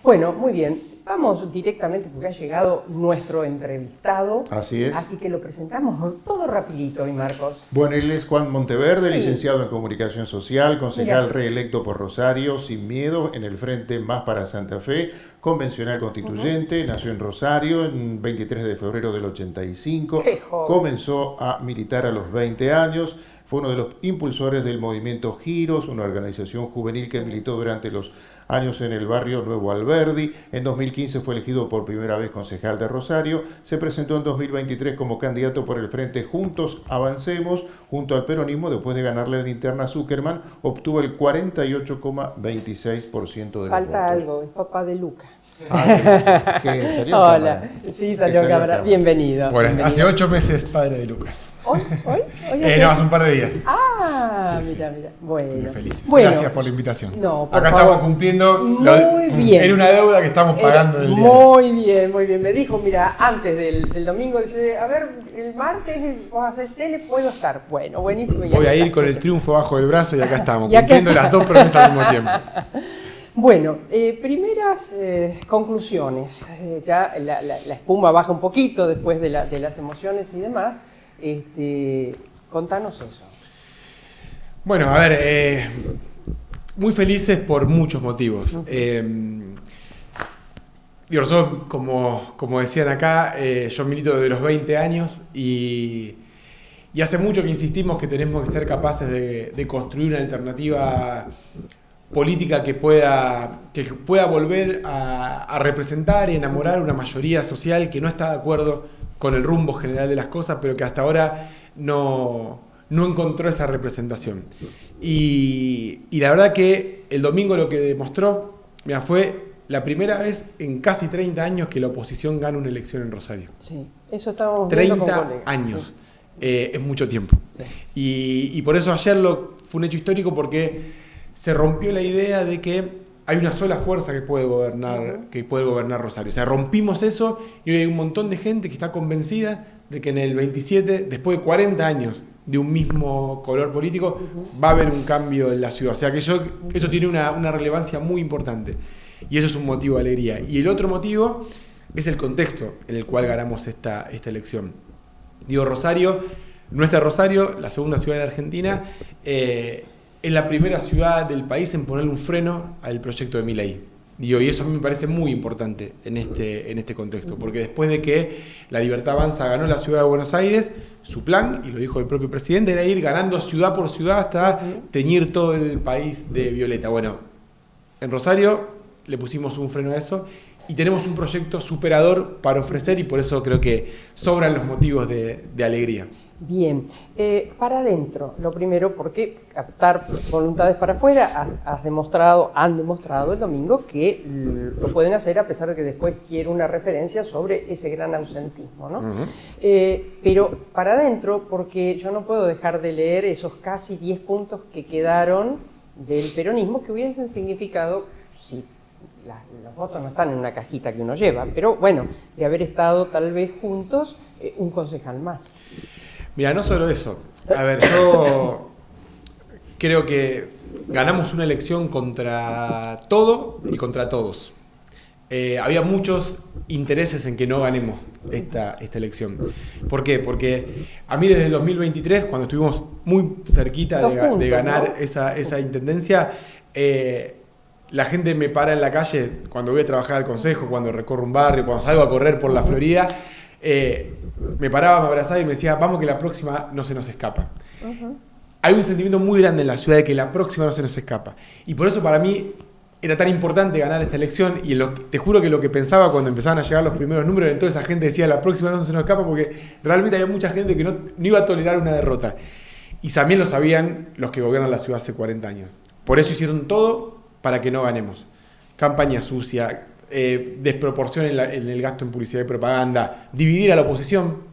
S1: Bueno, muy bien. Vamos directamente porque ha llegado nuestro entrevistado.
S2: Así es.
S1: Así que lo presentamos todo rapidito, y Marcos.
S2: Bueno, él es Juan Monteverde,
S1: Sí.
S2: licenciado en Comunicación Social, concejal
S1: Mira.
S2: reelecto por Rosario, sin miedo, en el Frente Más para Santa Fe, convencional constituyente, nació en Rosario el 23 de febrero del 85,
S1: Qué joven.
S2: comenzó a militar a los 20 años, fue uno de los impulsores del movimiento Giros, una organización juvenil que militó durante los años en el barrio Nuevo Alberdi. En 2015 fue elegido por primera vez concejal de Rosario. Se presentó en 2023 como candidato por el Frente Juntos Avancemos, junto al peronismo. Después de ganarle la interna a Zuckerman, obtuvo el 48,26% de los
S1: Falta
S2: votos.
S1: algo, es papá de Luca.
S2: Que salió en
S1: Hola,
S2: cámara.
S1: sí,
S2: Que
S1: salió en cámara.
S2: cámara.
S1: Bienvenido.
S10: Bueno,
S1: bienvenido.
S10: hace 8 meses padre de Lucas.
S1: ¿Hoy?
S10: No, hace un par de días.
S1: Ah,
S10: Sí, sí.
S1: mira. Bueno.
S10: Así que felices.
S1: Bueno,
S10: Gracias por la invitación.
S1: No, por
S10: Acá
S1: favor.
S10: estamos cumpliendo.
S1: Muy bien.
S10: Era una deuda que estamos pagando en el día.
S1: Muy bien, muy bien. Me dijo, mira, antes del domingo, dice, a ver, el martes vos haces tele, puedo estar. Bueno, buenísimo.
S10: Voy a ir con el triunfo bajo el brazo y acá estamos,
S1: Y acá
S10: cumpliendo
S1: está.
S10: las dos promesas al mismo tiempo.
S1: Bueno, primeras conclusiones. Ya la espuma baja un poquito después de las emociones y demás. Contanos eso.
S10: Bueno, a ver, muy felices por muchos motivos. Nosotros, como decían acá, yo milito desde los 20 años y hace mucho que insistimos que tenemos que ser capaces de construir una alternativa política que pueda volver a representar y enamorar una mayoría social que no está de acuerdo con el rumbo general de las cosas, pero que hasta ahora no encontró esa representación. Y la verdad que el domingo lo que demostró, mira, fue la primera vez en casi 30 años que la oposición gana una elección en Rosario.
S1: Sí, eso estábamos viendo con
S10: 30
S1: colegas.
S10: años.
S1: Sí.
S10: Es mucho tiempo.
S1: Sí.
S10: Y por eso ayer fue un hecho histórico porque se rompió la idea de que hay una sola fuerza que puede gobernar Rosario. O sea, rompimos eso y hoy hay un montón de gente que está convencida de que en el 27, después de 40 años de un mismo color político, va a haber un cambio en la ciudad. O sea que eso tiene una relevancia muy importante. Y eso es un motivo de alegría. Y el otro motivo es el contexto en el cual ganamos esta elección. Digo, Rosario, nuestra Rosario, la segunda ciudad de Argentina, es la primera ciudad del país en ponerle un freno al proyecto de Milei. Digo, y eso a mí me parece muy importante en este contexto, porque después de que La Libertad Avanza ganó la ciudad de Buenos Aires, su plan, y lo dijo el propio presidente, era ir ganando ciudad por ciudad hasta teñir todo el país de violeta. Bueno, en Rosario le pusimos un freno a eso y tenemos un proyecto superador para ofrecer y por eso creo que sobran los motivos de alegría.
S1: Bien, para adentro, lo primero, porque captar voluntades para afuera, han demostrado el domingo que lo pueden hacer a pesar de que después quiero una referencia sobre ese gran ausentismo, ¿no? Pero para adentro, porque yo no puedo dejar de leer esos casi 10 puntos que quedaron del peronismo que hubiesen significado, sí, los votos no están en una cajita que uno lleva, pero bueno, de haber estado tal vez juntos, un concejal más.
S10: Mira, no solo eso. A ver, yo creo que ganamos una elección contra todo y contra todos. Había muchos intereses en que no ganemos esta elección. ¿Por qué? Porque a mí desde el 2023, cuando estuvimos muy cerquita de ganar, ¿no?, esa intendencia, la gente me para en la calle cuando voy a trabajar al consejo, cuando recorro un barrio, cuando salgo a correr por la Florida. Me paraba, me abrazaba y me decía, vamos que la próxima no se nos escapa. Hay un sentimiento muy grande en la ciudad de que la próxima no se nos escapa. Y por eso para mí era tan importante ganar esta elección y te juro que lo que pensaba cuando empezaban a llegar los primeros números, entonces esa gente decía, la próxima no se nos escapa, porque realmente había mucha gente que no iba a tolerar una derrota. Y también lo sabían los que gobiernan la ciudad hace 40 años. Por eso hicieron todo para que no ganemos. Campaña sucia, desproporción en el gasto en publicidad y propaganda, dividir a la oposición.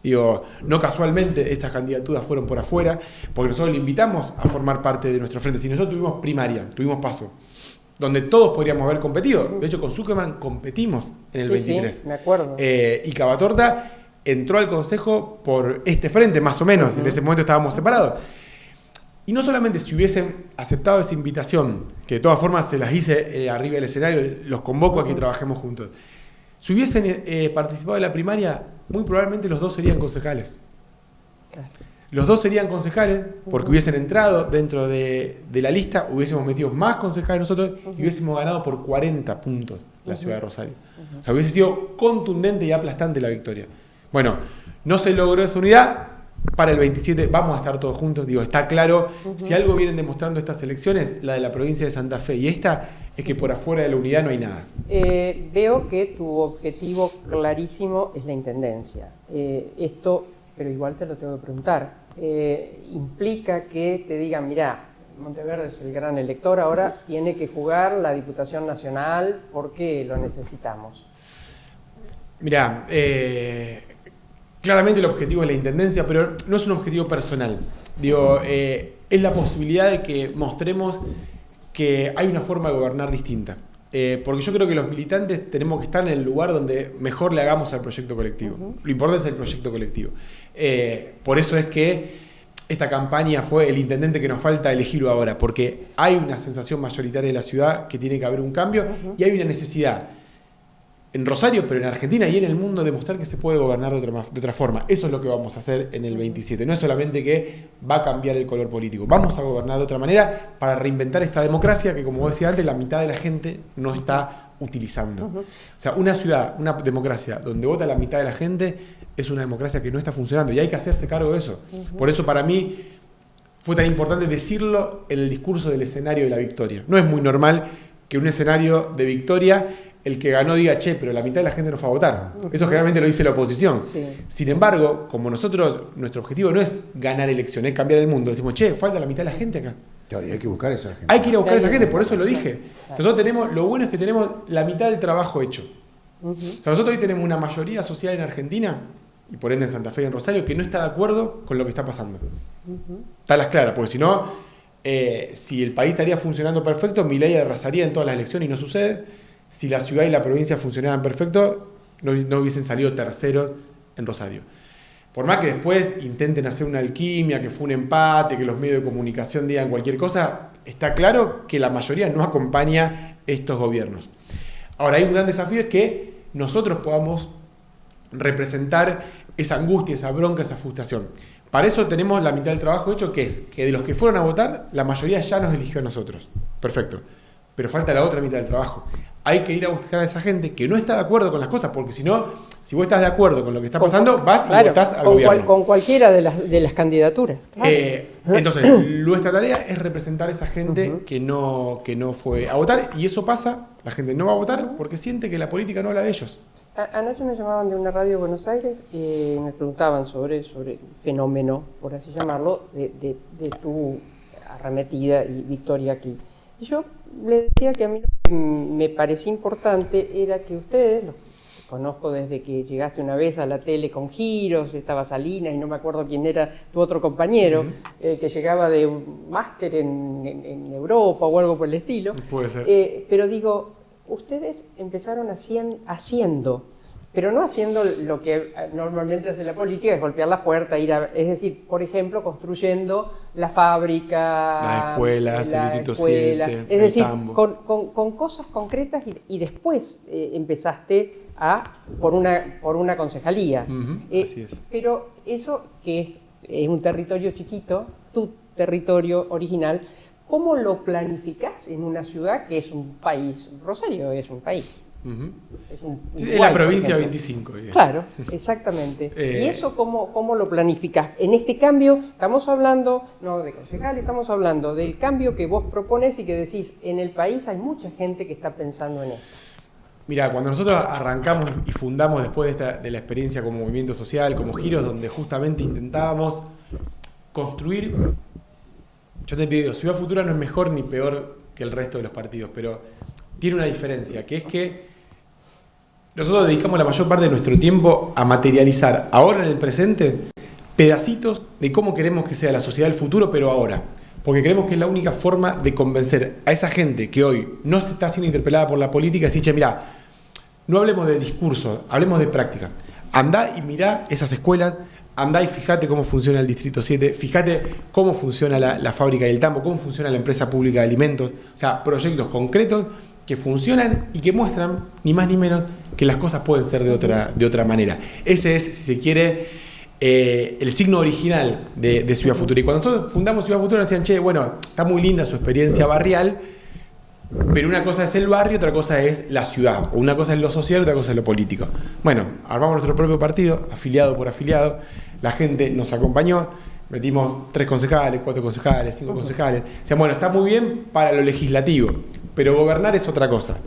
S10: Digo, no casualmente estas candidaturas fueron por afuera, porque nosotros le invitamos a formar parte de nuestro frente. Si nosotros tuvimos primaria, tuvimos paso, donde todos podríamos haber competido. De hecho, con Zuckerman competimos en el 23.
S1: Sí, me acuerdo.
S10: Y Cavatorta entró al consejo por este frente, más o menos. En ese momento estábamos separados. Y no solamente si hubiesen aceptado esa invitación, que de todas formas se las hice arriba del escenario, los convoco a que trabajemos juntos. Si hubiesen participado de la primaria, muy probablemente los dos serían concejales. Claro. Los dos serían concejales porque hubiesen entrado dentro de la lista, hubiésemos metido más concejales nosotros y hubiésemos ganado por 40 puntos la ciudad de Rosario. O sea, hubiese sido contundente y aplastante la victoria. Bueno, no se logró esa unidad. Para el 27 vamos a estar todos juntos. Digo, está claro, si algo vienen demostrando estas elecciones, la de la provincia de Santa Fe y esta, es que por afuera de la unidad no hay nada.
S1: Veo que tu objetivo clarísimo es la intendencia. Esto, pero igual te lo tengo que preguntar, implica que te digan, mirá, Monteverde es el gran elector, ahora tiene que jugar la Diputación Nacional porque lo necesitamos.
S10: Mirá, claramente el objetivo es la intendencia, pero no es un objetivo personal. Digo, es la posibilidad de que mostremos que hay una forma de gobernar distinta. Porque yo creo que los militantes tenemos que estar en el lugar donde mejor le hagamos al proyecto colectivo. Lo importante es el proyecto colectivo. Por eso es que esta campaña fue el intendente que nos falta elegirlo ahora, porque hay una sensación mayoritaria de la ciudad que tiene que haber un cambio y hay una necesidad en Rosario, pero en Argentina y en el mundo, demostrar que se puede gobernar de otra forma. Eso es lo que vamos a hacer en el 27. No es solamente que va a cambiar el color político. Vamos a gobernar de otra manera para reinventar esta democracia que, como decía antes, la mitad de la gente no está utilizando. O sea, una ciudad, una democracia donde vota la mitad de la gente es una democracia que no está funcionando y hay que hacerse cargo de eso. Por eso, para mí, fue tan importante decirlo en el discurso del escenario de la victoria. No es muy normal que un escenario de victoria el que ganó diga, che, pero la mitad de la gente no fue a votar. Eso generalmente lo dice la oposición. Sí. Sin embargo, como nosotros, nuestro objetivo no es ganar elecciones, es cambiar el mundo. Decimos, che, falta la mitad de la gente acá.
S2: Claro, y hay que buscar a esa gente.
S10: Hay que ir a buscar a esa gente, por eso lo dije. Nosotros tenemos, lo bueno es que tenemos la mitad del trabajo hecho. O sea, nosotros hoy tenemos una mayoría social en Argentina, y por ende en Santa Fe y en Rosario, que no está de acuerdo con lo que está pasando. Está a las claras, porque si no, si el país estaría funcionando perfecto, Milei arrasaría en todas las elecciones y no sucede. Si la ciudad y la provincia funcionaran perfecto, no hubiesen salido terceros en Rosario. Por más que después intenten hacer una alquimia, que fue un empate, que los medios de comunicación digan cualquier cosa, está claro que la mayoría no acompaña estos gobiernos. Ahora, hay un gran desafío, es que nosotros podamos representar esa angustia, esa bronca, esa frustración. Para eso tenemos la mitad del trabajo hecho, que es que de los que fueron a votar, la mayoría ya nos eligió a nosotros. Perfecto. Pero falta la otra mitad del trabajo. hay que ir a buscar a esa gente que no está de acuerdo con las cosas, porque si no, si vos estás de acuerdo con lo que está pasando, vas y votás al gobierno.
S1: Con cualquiera de las candidaturas. Claro.
S10: Entonces, nuestra tarea es representar a esa gente que no fue a votar, y eso pasa, la gente no va a votar porque siente que la política no habla de ellos.
S1: Anoche me llamaban de una radio de Buenos Aires y me preguntaban sobre el fenómeno, por así llamarlo, de tu arremetida y victoria aquí. Y yo le decía que a mí lo que me parecía importante era que ustedes, los conozco desde que llegaste una vez a la tele con Giros, estaba Salinas y no me acuerdo quién era tu otro compañero, que llegaba de un máster en Europa o algo por el estilo.
S10: Puede ser.
S1: Pero digo, ustedes empezaron haciendo, pero no haciendo lo que normalmente hace la política, es golpear la puerta, es decir, por ejemplo, construyendo la fábrica,
S10: las escuelas, el Distrito 7,
S1: es decir,
S10: Tambo.
S1: con cosas concretas y después empezaste por una concejalía.
S10: Así es.
S1: Pero eso que es un territorio chiquito, tu territorio original, ¿cómo lo planificás en una ciudad que es un país? Rosario es un país.
S10: Es la provincia 25. Digamos.
S1: Claro, exactamente. ¿Y eso cómo lo planificás? En este cambio, estamos hablando, no de concejal, estamos hablando del cambio que vos propones y que decís, en el país hay mucha gente que está pensando en esto.
S10: Mira, cuando nosotros arrancamos y fundamos después de la experiencia como movimiento social, como Giros, donde justamente intentábamos construir, yo te digo, Ciudad Futura no es mejor ni peor que el resto de los partidos, pero tiene una diferencia, que es que nosotros dedicamos la mayor parte de nuestro tiempo a materializar ahora en el presente pedacitos de cómo queremos que sea la sociedad del futuro, pero ahora. Porque creemos que es la única forma de convencer a esa gente que hoy no se está siendo interpelada por la política y decir, che, mirá, no hablemos de discurso, hablemos de práctica. Andá y mirá esas escuelas, andá y fíjate cómo funciona el Distrito 7, fíjate cómo funciona la fábrica del Tambo, cómo funciona la empresa pública de alimentos, o sea, proyectos concretos que funcionan y que muestran, ni más ni menos, que las cosas pueden ser de otra manera. Ese es, si se quiere, el signo original de Ciudad Futura. Y cuando nosotros fundamos Ciudad Futura nos decían, che, bueno, está muy linda su experiencia barrial, pero una cosa es el barrio, otra cosa es la ciudad. O una cosa es lo social, otra cosa es lo político. Bueno, armamos nuestro propio partido, afiliado por afiliado. La gente nos acompañó, metimos 3 concejales, 4 concejales, 5 concejales. O sea, bueno, está muy bien para lo legislativo, pero gobernar es otra cosa.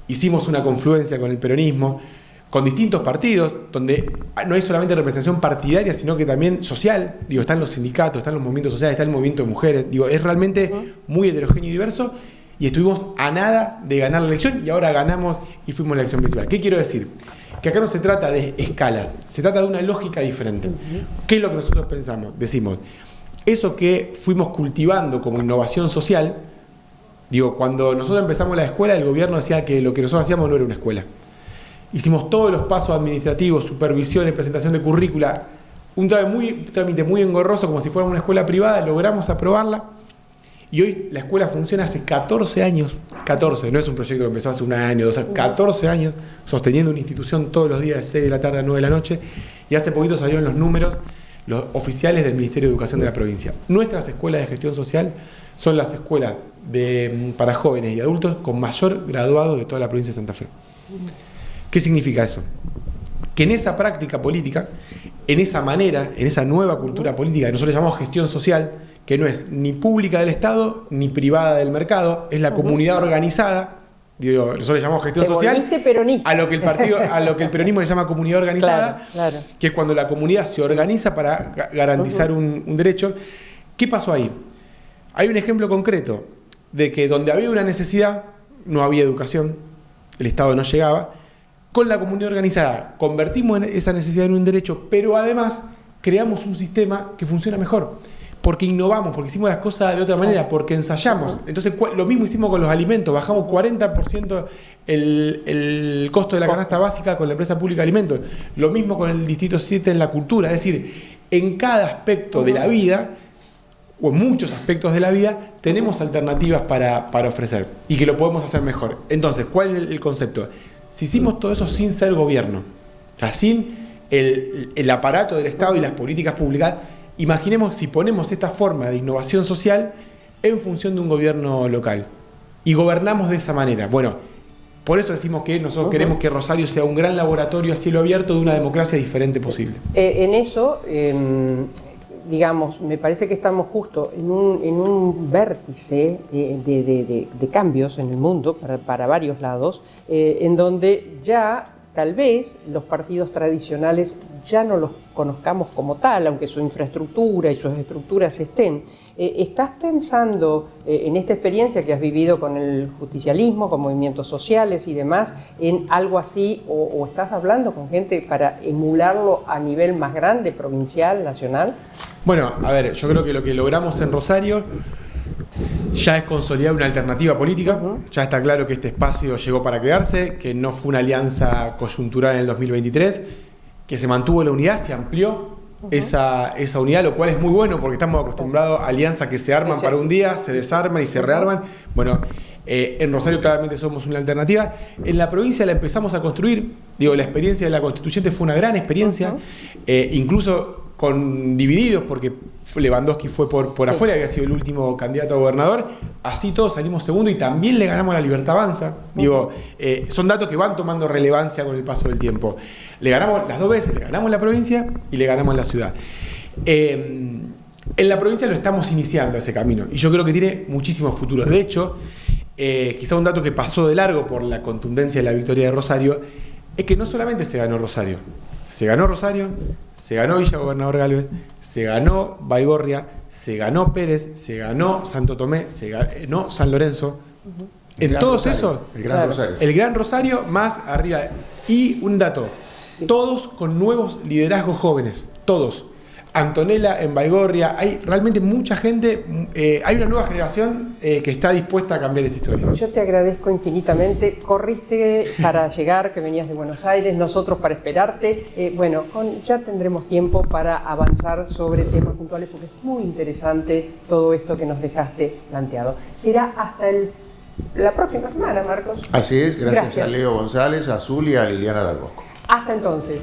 S10: Hicimos una confluencia con el peronismo, con distintos partidos, donde no hay solamente representación partidaria, sino que también social. Digo, están los sindicatos, están los movimientos sociales, está el movimiento de mujeres. Digo, es realmente muy heterogéneo y diverso. Y estuvimos a nada de ganar la elección y ahora ganamos y fuimos a la elección principal. ¿Qué quiero decir? Que acá no se trata de escalas, se trata de una lógica diferente. ¿Qué es lo que nosotros pensamos? Decimos, eso que fuimos cultivando como innovación social, digo, cuando nosotros empezamos la escuela, el gobierno decía que lo que nosotros hacíamos no era una escuela. Hicimos todos los pasos administrativos, supervisiones, presentación de currícula, un trámite muy engorroso, como si fuera una escuela privada, logramos aprobarla. Y hoy la escuela funciona hace 14 años, 14, no es un proyecto que empezó hace un año, 2 años, 14 años, sosteniendo una institución todos los días de 6 de la tarde a 9 de la noche, y hace poquito salieron los números, los oficiales del Ministerio de Educación de la provincia. Nuestras escuelas de gestión social son las escuelas para jóvenes y adultos con mayor graduado de toda la provincia de Santa Fe. ¿Qué significa eso? Que en esa práctica política, en esa manera, en esa nueva cultura política que nosotros llamamos gestión social, que no es ni pública del Estado ni privada del mercado, es la comunidad organizada. Digo, nosotros le llamamos gestión social a lo que el peronismo le llama comunidad organizada, claro. Que es cuando la comunidad se organiza para garantizar un derecho. ¿Qué pasó ahí? Hay un ejemplo concreto de que donde había una necesidad no había educación, el Estado no llegaba. Con la comunidad organizada convertimos esa necesidad en un derecho, pero además creamos un sistema que funciona mejor. Porque innovamos, porque hicimos las cosas de otra manera, porque ensayamos. Entonces, lo mismo hicimos con los alimentos. Bajamos 40% el costo de la canasta básica con la empresa pública de alimentos. Lo mismo con el Distrito 7 en la cultura. Es decir, en cada aspecto de la vida, o en muchos aspectos de la vida, tenemos alternativas para ofrecer. Y que lo podemos hacer mejor. Entonces, ¿cuál es el concepto? Si hicimos todo eso sin ser gobierno, o sea, sin el aparato del Estado y las políticas públicas, imaginemos si ponemos esta forma de innovación social en función de un gobierno local y gobernamos de esa manera. Bueno, Por eso decimos que nosotros queremos que Rosario sea un gran laboratorio a cielo abierto de una democracia diferente posible.
S1: En eso, digamos, me parece que estamos justo en un vértice de cambios en el mundo para varios lados, en donde ya tal vez los partidos tradicionales ya no los conozcamos como tal, aunque su infraestructura y sus estructuras estén. ¿Estás pensando en esta experiencia que has vivido con el justicialismo, con movimientos sociales y demás, en algo así, o estás hablando con gente para emularlo a nivel más grande, provincial, nacional?
S10: Bueno, a ver, yo creo que lo que logramos en Rosario ya es consolidar una alternativa política. Ya está claro que este espacio llegó para quedarse, que no fue una alianza coyuntural en el 2023, que se mantuvo la unidad, se amplió esa unidad, lo cual es muy bueno porque estamos acostumbrados a alianzas que se arman para un día, se desarman y se rearman. Bueno, en Rosario claramente somos una alternativa. En la provincia la empezamos a construir. Digo, la experiencia de la constituyente fue una gran experiencia, incluso con divididos, porque Lewandowski fue por afuera, había sido el último candidato a gobernador. Así todos salimos segundo y también le ganamos a La Libertad Avanza. Digo, son datos que van tomando relevancia con el paso del tiempo. Le ganamos las dos veces, le ganamos la provincia y le ganamos la ciudad. En la provincia lo estamos iniciando ese camino y yo creo que tiene muchísimos futuros. De hecho, quizá un dato que pasó de largo por la contundencia de la victoria de Rosario es que no solamente se ganó Rosario, se ganó Villa Gobernador Galvez, se ganó Baigorria, se ganó Pérez, se ganó Santo Tomé, se ganó San Lorenzo. En todos esos, el Gran Rosario más arriba. Y un dato, todos con nuevos liderazgos jóvenes, todos. Antonella en Baigorria, hay realmente mucha gente, hay una nueva generación que está dispuesta a cambiar esta historia.
S1: Yo te agradezco infinitamente, corriste para llegar, que venías de Buenos Aires, nosotros para esperarte. Bueno, ya tendremos tiempo para avanzar sobre temas puntuales porque es muy interesante todo esto que nos dejaste planteado. Será hasta la próxima semana, Marcos.
S2: Así es, gracias a Leo González, a Azul y a Liliana Dal Bosco.
S1: Hasta entonces.